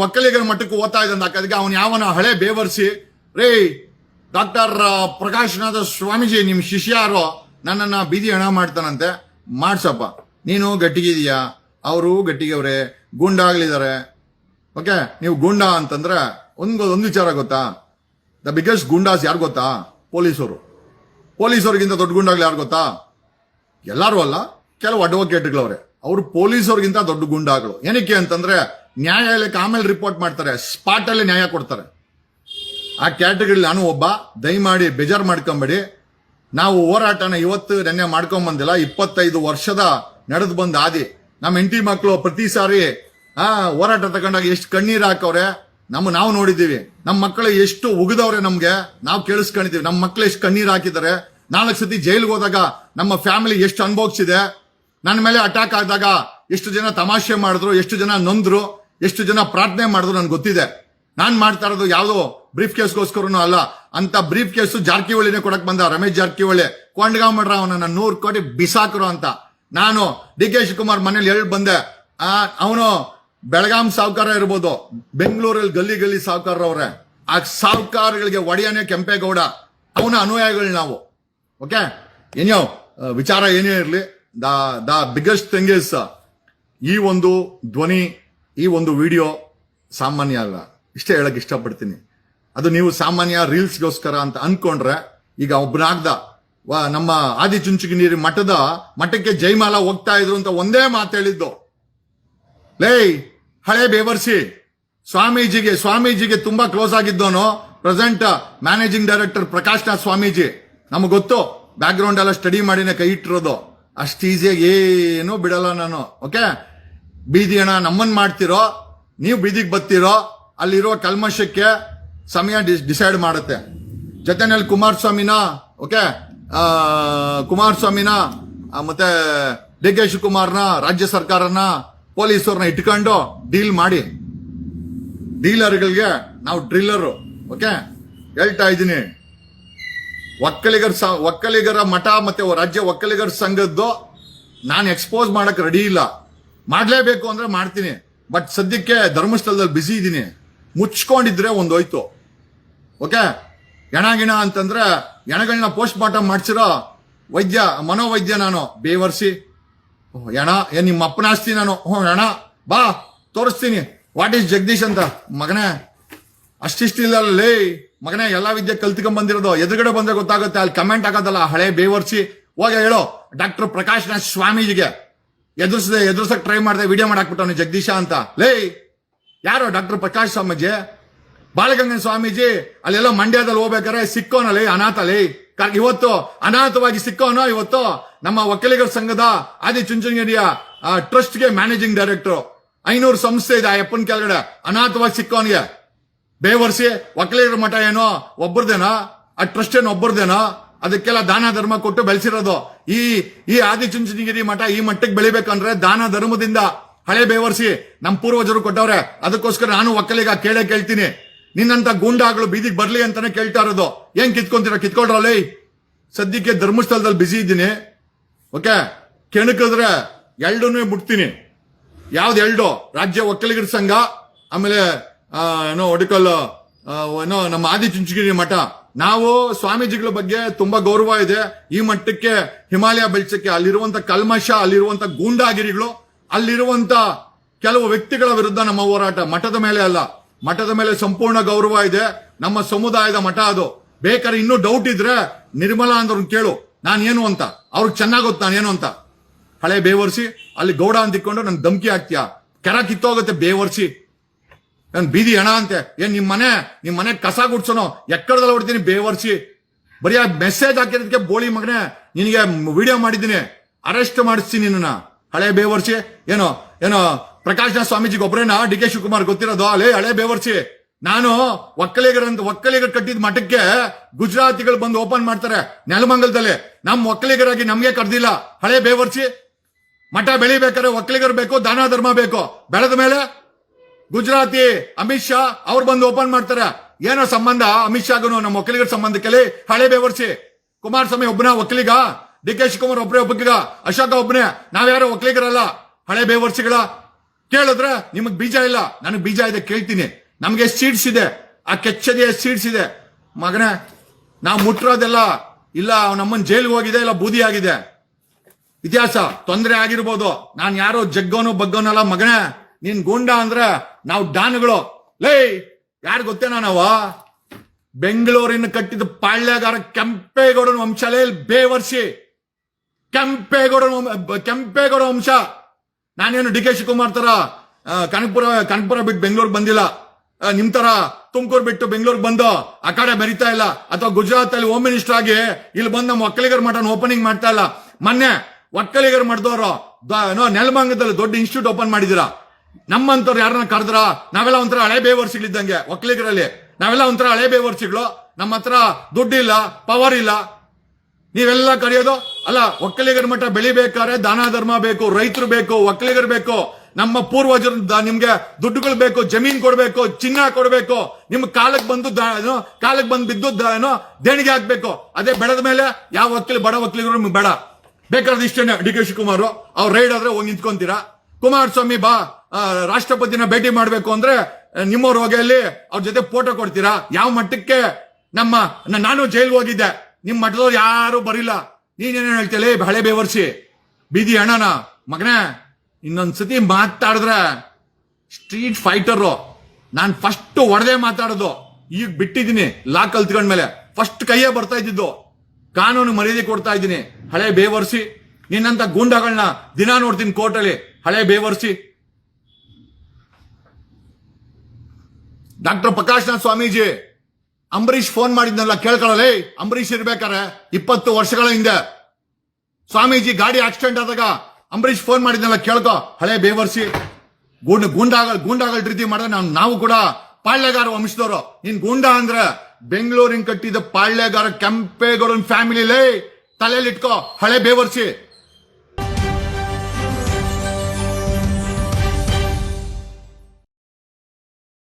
ಒಕ್ಕಲಿಗರ ಮಟ್ಟಕ್ಕೆ ಓದ್ತಾ ಇದ್ದಂತ ಹಾಕೋದಕ್ಕೆ ಅವ್ನು ಯಾವನ ಹಳೆ ಬೇವರ್ಸಿ, ರೇ ಡಾಕ್ಟರ್ ಪ್ರಕಾಶ್ನಾಥ ಸ್ವಾಮೀಜಿ ನಿಮ್ ಶಿಷ್ಯಾರು ನನ್ನನ್ನ ಬೀದಿ ಹಣ ಮಾಡ್ತಾನಂತೆ, ಮಾಡ್ಸಪ್ಪ. ನೀನು ಗಟ್ಟಿಗಿದೀಯಾ, ಅವರು ಗಟ್ಟಿಗೆವ್ರೆ, ಗುಂಡಾಗ್ಲಿದ್ದಾರೆ. ಓಕೆ, ನೀವು ಗುಂಡ ಅಂತಂದ್ರೆ ಒಂದು ವಿಚಾರ ಗೊತ್ತಾ? ದ ಬಿಗ್ಗೆಸ್ಟ್ ಗುಂಡಾಸ್ ಯಾರು ಗೊತ್ತಾ? ಪೊಲೀಸರು. ಪೊಲೀಸರಿಗಿಂತ ದೊಡ್ಡ ಗುಂಡಾಗ್ಲಿ ಯಾರು ಗೊತ್ತಾ? ಎಲ್ಲಾರು ಅಲ್ಲ, ಕೆಲವು ಅಡ್ವೊಕೇಟ್ಗಳವ್ರೆ. ಅವರು ಪೊಲೀಸರಿಗಿಂತ ದೊಡ್ಡ ಗುಂಡಾಗಳು. ಏನಕ್ಕೆ ಅಂತಂದ್ರೆ ನ್ಯಾಯಾಲಯಕ್ಕೆ ಆಮೇಲೆ ರಿಪೋರ್ಟ್ ಮಾಡ್ತಾರೆ, ಸ್ಪಾಟ್ ಅಲ್ಲಿ ನ್ಯಾಯ ಕೊಡ್ತಾರೆ. ಆ ಕ್ಯಾಟಗರಿ ನಾನು ಒಬ್ಬ. ದಯಮಾಡಿ ಬೇಜಾರು ಮಾಡ್ಕೊಂಬೇಡಿ. ನಾವು ಹೋರಾಟನ ಇವತ್ತು ನೆನ್ನೆ ಮಾಡ್ಕೊಂಡ್ ಬಂದಿಲ್ಲ, 25 ವರ್ಷದ ನಡೆದು ಬಂದ ಆದಿ. ನಮ್ಮ ಹೆಂಡತಿ ಮಕ್ಕಳು ಪ್ರತಿ ಸಾರಿ ಹೋರಾಟ ತಗೊಂಡಾಗ ಎಷ್ಟು ಕಣ್ಣೀರ್ ಹಾಕವ್ರೆ ನಾವು ನೋಡಿದೀವಿ. ನಮ್ಮ ಮಕ್ಕಳು ಎಷ್ಟು ಉಗಿದವ್ರೆ ನಮ್ಗೆ ನಾವು ಕೇಳಿಸ್ಕೊಂಡಿದೀವಿ. ನಮ್ಮ ಮಕ್ಕಳು ಎಷ್ಟು ಕಣ್ಣೀರ್ ಹಾಕಿದ್ದಾರೆ. 4 ಸತಿ ಜೈಲ್ಗೆ ಹೋದಾಗ ನಮ್ಮ ಫ್ಯಾಮಿಲಿ ಎಷ್ಟು ಅನುಭವಿಸಿದೆ. ನನ್ನ ಮೇಲೆ ಅಟ್ಯಾಕ್ ಆದಾಗ ಎಷ್ಟು ಜನ ತಮಾಷೆ ಮಾಡಿದ್ರು, ಎಷ್ಟು ಜನ ನೊಂದ್ರು, ಎಷ್ಟು ಜನ ಪ್ರಾರ್ಥನೆ ಮಾಡಿದ್ರು ನನ್ಗೆ ಗೊತ್ತಿದೆ. ನಾನ್ ಮಾಡ್ತಾ ಇರೋದು ಯಾವ್ದೋ ಬ್ರೀಫ್ ಕೇಸ್ಗೋಸ್ಕರನೂ ಅಲ್ಲ. ಅಂತ ಬ್ರೀಫ್ ಕೇಸ್ ಜಾರಕಿಹೊಳಿನೇ ಕೊಡಕ್ ಬಂದ, ರಮೇಶ್ ಜಾರಕಿಹೊಳಿ. ಕೊಂಡ್ಗಾಂಬಿಡ್ರ ಅವನನ್ನ 100 ಕೋಟಿ ಬಿಸಾಕರು ಅಂತ. ನಾನು ಡಿ ಕೆ ಶಿವಕುಮಾರ್ ಮನೇಲಿ ಹೇಳಿ ಬಂದೆ, ಅವನು ಬೆಳಗಾಂ ಸಾವುಕಾರ ಇರ್ಬೋದು, ಬೆಂಗಳೂರಲ್ಲಿ ಗಲ್ಲಿ ಗಲ್ಲಿ ಸಾವುಕಾರವ್ರೆ. ಆ ಸಾವುಕಾರಗಳಿಗೆ ಒಡೆಯನೇ ಕೆಂಪೇಗೌಡ, ಅವನ ಅನುಯಾಯಿಗಳು ನಾವು. ಓಕೆ, ಏನೋ ವಿಚಾರ ಏನೇ ಇರಲಿ, ದ ಬಿಗ್ಗೆಸ್ಟ್ ಥಿಂಗ್ ಇಸ್ ಈ ಒಂದು ಧ್ವನಿ, ಈ ಒಂದು ವಿಡಿಯೋ ಸಾಮಾನ್ಯ ಅಲ್ಲ. ಇಷ್ಟೇ ಹೇಳಕ್ ಇಷ್ಟಪಡ್ತೀನಿ. ಅದು ನೀವು ಸಾಮಾನ್ಯ ರೀಲ್ಸ್ಗೋಸ್ಕರ ಅಂತ ಅನ್ಕೊಂಡ್ರೆ, ಈಗ ಒಬ್ಬನಾಗ್ದ ನಮ್ಮ ಆದಿಚುಂಚನಗಿರಿ ಮಠಕ್ಕೆ ಜೈಮಾಲ ಹೋಗ್ತಾ ಇದ್ರು ಅಂತ ಒಂದೇ ಮಾತು ಹೇಳಿದ್ದು. ಲೇ ಹಳೆ ಬೇವರ್ಸಿ ಸ್ವಾಮೀಜಿಗೆ ತುಂಬಾ ಕ್ಲೋಸ್ ಆಗಿದ್ದವನು present managing director Prakashnath Swamiji. ನಮಗ್ ಗೊತ್ತು, ಬ್ಯಾಕ್ ಗ್ರೌಂಡ್ ಎಲ್ಲ ಸ್ಟಡಿ ಮಾಡಿನೇ ಕೈ ಇಟ್ಟಿರೋದು. ಅಷ್ಟು ಈಸಿಯಾಗಿ ಏನೂ ಬಿಡಲ್ಲ ನಾನು. ಓಕೆ, ಬೀದಿ ಹಣ ನಮ್ಮನ್ ಮಾಡ್ತಿರೋ, ನೀವು ಬೀದಿಗೆ ಬರ್ತಿರೋ, ಅಲ್ಲಿರೋ ಕಲ್ಮಶಕ್ಕೆ ಸಮಯ ಡಿಸೈಡ್ ಮಾಡುತ್ತೆ. ಜೊತೆನಲ್ಲಿ ಕುಮಾರಸ್ವಾಮಿನ ಮತ್ತೆ ಡಿ ಕೆ ಶಿವಕುಮಾರ್ನ, ರಾಜ್ಯ ಸರ್ಕಾರನ, ಪೊಲೀಸರನ್ನ ಇಟ್ಕೊಂಡು ಡೀಲ್ ಮಾಡಿ. ಡೀಲರ್ಗಳಿಗೆ ನಾವು ಡ್ರಿಲ್ಲರು. ಓಕೆ, ಹೇಳ್ತಾ ಇದ್ದೀನಿ. ಒಕ್ಕಲಿಗರ ಮಠ ಮತ್ತೆ ರಾಜ್ಯ ಒಕ್ಕಲಿಗರ ಸಂಘದ್ದು ನಾನು ಎಕ್ಸ್ಪೋಸ್ ಮಾಡಕ್ ರೆಡಿ ಇಲ್ಲ. ಮಾಡ್ಲೇಬೇಕು ಅಂದ್ರೆ ಮಾಡ್ತೀನಿ. ಬಟ್ ಸದ್ಯಕ್ಕೆ ಧರ್ಮಸ್ಥಳದಲ್ಲಿ ಬಿಸಿ ಇದ್ದೀನಿ. ಮುಚ್ಕೊಂಡಿದ್ರೆ ಒಂದೋಯ್ತು. ಓಕೆ, ಎಣಗಿಣ ಅಂತಂದ್ರೆ ಎಣಗಳನ್ನ ಪೋಸ್ಟ್ ಮಾರ್ಟಮ್ ಮಾಡ್ಸಿರೋ ಮನೋವೈದ್ಯ ನಾನು. ಬೇವರ್ಸಿ ಎಣ ನಿಮ್ಮ ಅಪ್ಪನ ಆಸ್ತಿ ನಾನು. ಎಣ ಬಾ ತೋರಿಸ್ತೀನಿ ವಾಟ್ ಈಸ್ ಜಗದೀಶ್ ಅಂತ. ಮಗನೇ ಅಷ್ಟಿಷ್ಟಿಲ್ಲೇ ಮಗನೇ, ಎಲ್ಲಾ ವಿದ್ಯೆ ಕಲ್ತ್ಕೊಂಡ್ ಬಂದಿರೋದು. ಎದುರುಗಡೆ ಬಂದ್ರೆ ಗೊತ್ತಾಗುತ್ತೆ, ಅಲ್ಲಿ ಕಮೆಂಟ್ ಆಗೋದಲ್ಲ. ಹಳೆ ಬೇವರ್ಸಿ ಹೋಗ ಹೇಳೋ ಡಾಕ್ಟರ್ ಪ್ರಕಾಶ್ನಾಥ್ ಸ್ವಾಮೀಜಿಗೆ. ಎದುರ್ಸಕ್ ಟ್ರೈ ಮಾಡಿದೆ, ವಿಡಿಯೋ ಮಾಡಾಕ್ಬಿಟ್ಟವನು ಜಗದೀಶ ಅಂತ. ಲೇ ಯಾರೋ ಡಾಕ್ಟರ್ ಪ್ರಕಾಶ್ ಸ್ವಾಮೀಜಿ ಬಾಲಗಂಗನ ಸ್ವಾಮೀಜಿ ಅಲ್ಲೆಲ್ಲ ಮಂಡ್ಯದಲ್ಲಿ ಹೋಗ್ಬೇಕಾರೆ ಸಿಕ್ಕೋನಲ್ಲಿ ಅನಾಥಲಿ ಇವತ್ತು ಅನಾಥವಾಗಿ ಸಿಕ್ಕೋನೋ ಇವತ್ತು ನಮ್ಮ ಒಕ್ಕಲಿಗರ ಸಂಘದ ಆದಿಚುಂಚನಗಿರಿಯ ಟ್ರಸ್ಟ್ಗೆ ಮ್ಯಾನೇಜಿಂಗ್ ಡೈರೆಕ್ಟರ್. 500 ಸಂಸ್ಥೆ ಇದೆ ಆ ಅಪ್ಪನ ಕೆಳಗಡೆ. ಅನಾಥವಾಗಿ ಸಿಕ್ಕೋನಿಗೆ ಬೇವರ್ಸಿ ಒಕ್ಕಲಿಗರ ಮಠ ಏನೋ ಒಬ್ಬರದೇನೋ, ಆ ಟ್ರಸ್ಟ್ ಏನೋ ಒಬ್ಬರದೇನೋ, ಅದಕ್ಕೆಲ್ಲ ದಾನ ಧರ್ಮ ಕೊಟ್ಟು ಬೆಳೆಸಿರೋದು. ಈ ಆದಿಚುಂಚನಗಿರಿ ಮಠ ಈ ಮಟ್ಟಕ್ಕೆ ಬೆಳಿಬೇಕಂದ್ರೆ ದಾನ ಧರ್ಮದಿಂದ ಹಳೆ ಬೇವರ್ಸಿ ನಮ್ಮ ಪೂರ್ವಜರು ಕೊಟ್ಟವ್ರೆ. ಅದಕ್ಕೋಸ್ಕರ ನಾನು ಒಕ್ಕಲಿಗ ಕೇಳ್ತೀನಿ, ನಿನ್ನಂತ ಗೂಂಡಾಗಳು ಬೀದಿಗೆ ಬರ್ಲಿ ಅಂತಾನೆ ಕೇಳ್ತಾ ಇರೋದು. ಏನ್ ಕಿತ್ಕೊಳ್ರಲ್ಲ. ಸದ್ಯಕ್ಕೆ ಧರ್ಮಸ್ಥಳದಲ್ಲಿ ಬಿಸಿ ಇದ್ದೀನಿ. ಓಕೆ, ಕೆಣಕಿದ್ರೆ ಎಲ್ಡೂ ಮುಟ್ತೀನಿ. ಯಾವ್ದು ಎಲ್ಡು? ರಾಜ್ಯ ಒಕ್ಕಲಿಗರ ಸಂಘ, ಆಮೇಲೆ ಏನೋ ಒಡಕಲ್ ಏನೋ ನಮ್ಮ ಆದಿಚುಂಚನಗಿರಿ ಮಠ. ನಾವು ಸ್ವಾಮೀಜಿಗಳ ಬಗ್ಗೆ ತುಂಬಾ ಗೌರವ ಇದೆ. ಈ ಮಟ್ಟಕ್ಕೆ ಹಿಮಾಲಯ ಬೆಳೆಸಕ್ಕೆ ಅಲ್ಲಿರುವಂತ ಕಲ್ಮಶ, ಅಲ್ಲಿರುವಂತ ಗೂಂಡಾಗಿರಿಗಳು, ಅಲ್ಲಿರುವಂತ ಕೆಲವು ವ್ಯಕ್ತಿಗಳ ವಿರುದ್ಧ ನಮ್ಮ ಹೋರಾಟ. ಮಠದ ಮೇಲೆ ಅಲ್ಲ, ಮಠದ ಮೇಲೆ ಸಂಪೂರ್ಣ ಗೌರವ ಇದೆ. ನಮ್ಮ ಸಮುದಾಯದ ಮಠ ಅದು. ಬೇಕಾದ್ರೆ ಇನ್ನೂ ಡೌಟ್ ಇದ್ರೆ ನಿರ್ಮಲಾ ಅಂದ್ರನ್ನ ಕೇಳು, ನಾನು ಏನು ಅಂತ. ಅವ್ರಿಗೆ ಚೆನ್ನಾಗ್ ಗೊತ್ತು ನಾನು ಏನು ಅಂತ. ಹಳೆ ಬೇವರ್ಸಿ ಅಲ್ಲಿ ಗೌಡ ಅಂತ ಇಟ್ಕೊಂಡು ನನ್ ಧಮ್ಕಿ ಹಾಕ್ತೀಯ, ಕೆರ ಕಿತ್ತೋಗುತ್ತೆ ಬೇವರ್ಸಿ. ನನ್ ಬೀದಿ ಹಣ ಅಂತೆ. ಏನ್ ನಿಮ್ ಮನೆ ಕಸ ಗುಡ್ಸೋನೋ ಎಕ್ಕಡದಲ್ಲಿ ಹೊಡ್ತೀನಿ ಬೇವರ್ಸಿ. ಬರೀ ಆ ಮೆಸೇಜ್ ಹಾಕಿರೋದಕ್ಕೆ ಬೋಳಿ ಮಗನೇ ನಿನಗೆ ವಿಡಿಯೋ ಮಾಡಿದ್ದೀನಿ, ಅರೆಸ್ಟ್ ಮಾಡಿಸ್ತೀನಿ ನಿನ್ನ. ಹಳೆ ಬೇವರ್ಸಿ ಏನೋ ಪ್ರಕಾಶ್ ಸ್ವಾಮೀಜಿಗೆ ಒಬ್ಬರೇನಾ ಡಿ ಕೆ ಶಿವಕುಮಾರ್ ಗೊತ್ತಿರೋದು? ಅಲ್ಲೇ ಹಳೆ ಬೇವರ್ಸಿ. ನಾನು ಒಕ್ಕಲಿಗರು ಕಟ್ಟಿದ ಮಠಕ್ಕೆ ಗುಜರಾತಿಗಳು ಬಂದು ಓಪನ್ ಮಾಡ್ತಾರೆ ನೆಲಮಂಗಲದಲ್ಲಿ. ನಮ್ ಒಕ್ಕಲಿಗರಾಗಿ ನಮ್ಗೆ ಕರ್ದಿಲ್ಲ. ಹಳೆ ಬೇವರ್ಸಿ. ಮಠ ಬೆಳಿಬೇಕಾದ್ರೆ ಒಕ್ಕಲಿಗರು ಬೇಕು, ದಾನ ಧರ್ಮ ಬೇಕು. ಬೆಳೆದ ಮೇಲೆ ಗುಜರಾತಿ ಅಮಿತ್ ಶಾ ಅವ್ರು ಬಂದು ಓಪನ್ ಮಾಡ್ತಾರೆ. ಏನೋ ಸಂಬಂಧ ಅಮಿತ್ ಶಾಗೂ ನಮ್ಮ ಒಕ್ಕಲಿಗರ ಸಂಬಂಧಕ್ಕೆ? ಹಳೆ ಬೇವರ್ಸಿ. ಕುಮಾರಸ್ವಾಮಿ ಒಬ್ಬನ ಒಕ್ಕಲಿಗ, ಡಿ ಕೆ ಶಿವಕುಮಾರ್ ಒಬ್ಬರೇ ಒಬ್ಬಲಿಗ, ಅಶೋಕ ಒಬ್ಬನೇ. ನಾವ್ಯಾರೋ ಒಕ್ಕಲಿಗರಲ್ಲ. ಹಳೆ ಬೇವರ್ಸಿಗಳ ಕೇಳಿದ್ರೆ ನಿಮಗ್ ಬೀಜ ಇಲ್ಲ, ನನಗ್ ಬೀಜ ಇದೆ. ಕೇಳ್ತೀನಿ, ನಮ್ಗೆ ಸೀಡ್ಸ್ ಇದೆ, ಆ ಕೆಚ್ಚದೆ ಸೀಡ್ಸ್ ಇದೆ. ಮಗನೇ, ನಾವು ಮುಟ್ಟಿರೋದೆಲ್ಲ ಇಲ್ಲ ನಮ್ಮನ್ ಜೈಲ್ಗೆ ಹೋಗಿದೆ, ಇಲ್ಲ ಬೂದಿ ಆಗಿದೆ. ಇತಿಹಾಸ ತೊಂದರೆ ಆಗಿರ್ಬೋದು. ನಾನ್ ಯಾರೋ ಜಗ್ಗೋನು ಬಗ್ಗೋನಲ್ಲ ಮಗನೇ. ನೀನ್ ಗೂಂಡ ಅಂದ್ರೆ ನಾವು ಡಾನ್ಗಳು. ಲೇ, ಯಾರು ಗೊತ್ತೇನಾ ನಾವು? ಬೆಂಗಳೂರಿನ ಕಟ್ಟಿದ ಪಾಳ್ಯಗಾರ ಕೆಂಪೇಗೌಡನ ವಂಶಲೇ ಬೇವರ್ಸಿ. ಕೆಂಪೇಗೌಡ ವಂಶ. ನಾನೇನು ಡಿ ಕೆ ಶಿವಕುಮಾರ್ ತರ ಕನಕಪುರ ಬಿಟ್ಟು ಬೆಂಗಳೂರು ಬಂದಿಲ್ಲ. ನಿಮ್ ತರ ತುಮಕೂರು ಬಿಟ್ಟು ಬೆಂಗಳೂರಿಗೆ ಬಂದು ಆ ಕಡೆ ಮೆರಿತಾ ಇಲ್ಲ. ಅಥವಾ ಗುಜರಾತ್ ಅಲ್ಲಿ ಹೋಮ್ ಮಿನಿಸ್ಟರ್ ಆಗಿ ಇಲ್ಲಿ ಬಂದು ನಮ್ಮ ಒಕ್ಕಲಿಗರ ಮಠನ ಓಪನಿಂಗ್ ಮಾಡ್ತಾ ಇಲ್ಲ. ಮೊನ್ನೆ ಒಕ್ಕಲಿಗರ ಮಠದವರು ನೆಲಮಂಗಲದಲ್ಲಿ ದೊಡ್ಡ ಇನ್ಸ್ಟಿಟ್ಯೂಟ್ ಓಪನ್ ಮಾಡಿದಿರಾ. ನಮ್ಮಂತವ್ರು ಯಾರನ್ನ ಕರೆದ್ರ? ನಾವೆಲ್ಲ ಒಂಥರ ಹಳೆ ಬೇವರ್ಸಿಗಳಿದ್ದಂಗೆ ಒಕ್ಕಲಿಗರಲ್ಲಿ. ನಾವೆಲ್ಲ ಒಂಥರ ಹಳೆ ಬೇವರ್ಸಿಗಳು. ನಮ್ಮ ಹತ್ರ ದುಡ್ಡಿಲ್ಲ, ಪವರ್ ಇಲ್ಲ. ನೀವೆಲ್ಲ ಕರೆಯೋದು ಅಲ್ಲ. ಒಕ್ಕಲಿಗರ ಮಠ ಬೆಳಿಬೇಕಾದ್ರೆ ದಾನ ಧರ್ಮ ಬೇಕು, ರೈತರು ಬೇಕು, ಒಕ್ಕಲಿಗರು ಬೇಕು. ನಮ್ಮ ಪೂರ್ವಜರು ನಿಮ್ಗೆ ದುಡ್ಡುಗಳು ಬೇಕು, ಜಮೀನ್ ಕೊಡ್ಬೇಕು, ಚಿನ್ನ ಕೊಡ್ಬೇಕು. ನಿಮ್ ಕಾಲಕ್ಕೆ ಬಂದು ಬಿದ್ದು ದೇಣಿಗೆ ಹಾಕ್ಬೇಕು. ಅದೇ ಬೆಳೆದ ಮೇಲೆ ಯಾವ ಬಡ ಒಕ್ಕಲಿಗರು ನಿಮ್ಗೆ ಬೇಡ. ಬೇಕಾದ್ರೆ ಇಷ್ಟೇನೆ. ಡಿ ಕೆ ಶಿವಕುಮಾರ್ ಅವ್ರು ರೈಡ್ ಆದ್ರೆ ಹೋಗಿ ನಿಂತ್ಕೊಂತೀರಾ. ಕುಮಾರಸ್ವಾಮಿ ರಾಷ್ಟ್ರಪತಿನ ಭೇಟಿ ಮಾಡ್ಬೇಕು ಅಂದ್ರೆ ನಿಮ್ಮವ್ರ ಹೋಗಿ ಅಲ್ಲಿ ಅವ್ರ ಜೊತೆ ಫೋಟೋ ಕೊಡ್ತೀರಾ. ಯಾವ ಮಟ್ಟಕ್ಕೆ ನಾನು ಜೈಲ್ಗೆ ಹೋಗಿದ್ದೆ, ನಿಮ್ ಮಠದವ್ರು ಯಾರು ಬರಿಲ್ಲ. ನೀನೇನು ಹೇಳ್ತೀಯ ಹಳೆ ಬೇವರ್ಸಿ ಬೀದಿ ಹಣನ ಮಗನೇ? ಇನ್ನೊಂದ್ಸತಿ ಮಾತಾಡಿದ್ರೆ ಸ್ಟ್ರೀಟ್ ಫೈಟರು. ನಾನ್ ಫಸ್ಟ್ ಹೊಡೆದೇ ಮಾತಾಡೋದು. ಈಗ ಬಿಟ್ಟಿದ್ದೀನಿ ಲಾ ಕಲ್ತ್ಕೊಂಡ್ಮೇಲೆ. ಫಸ್ಟ್ ಕೈಯೇ ಬರ್ತಾ ಇದ್ದಿದ್ದು. ಕಾನೂನು ಮರ್ಯಾದೆ ಕೊಡ್ತಾ ಇದ್ದೀನಿ. ಹಳೆ ಬೇವರ್ಸಿ. ನಿನ್ನಂತ ಗೂಂಡಗಳನ್ನ ದಿನ ನೋಡ್ತೀನಿ ಕೋರ್ಟಲ್ಲಿ. ಹಳೆ ಬೇವರ್ಸಿ. ಡಾಕ್ಟರ್ ಪ್ರಕಾಶ್ನಾಥ್ ಸ್ವಾಮೀಜಿ ಅಂಬರೀಷ್ ಫೋನ್ ಮಾಡಿದ್ನಲ್ಲ ಕೇಳ್ಕೊಳ್ಳಲೇ. ಅಂಬರೀಷ್ ಇರ್ಬೇಕಾರೆ 20 ವರ್ಷಗಳ ಹಿಂದೆ ಸ್ವಾಮೀಜಿ ಗಾಡಿ ಆಕ್ಸಿಡೆಂಟ್ ಆದಾಗ ಅಂಬರೀಷ್ ಫೋನ್ ಮಾಡಿದ್ನಲ್ಲ ಕೇಳ್ಕೊ. ಹಳೆ ಬೇವರ್ಸಿ. ಗೂಂಡಾಗಳ ರೀತಿ ಮಾಡಿದ್ರೆ ನಾವು ಕೂಡ ಪಾಳ್ಯಗಾರ ವಂಶದವರು. ನೀನ್ ಗೂಂಡ ಅಂದ್ರೆ ಬೆಂಗಳೂರಿನ ಕಟ್ಟಿದ ಪಾಳ್ಯಗಾರ ಕೆಂಪೇಗೌಡನ ಫ್ಯಾಮಿಲಿಲೇ ತಲೆಯಲ್ಲಿ ಇಟ್ಕೋ. ಹಳೆ ಬೇವರ್ಸಿ.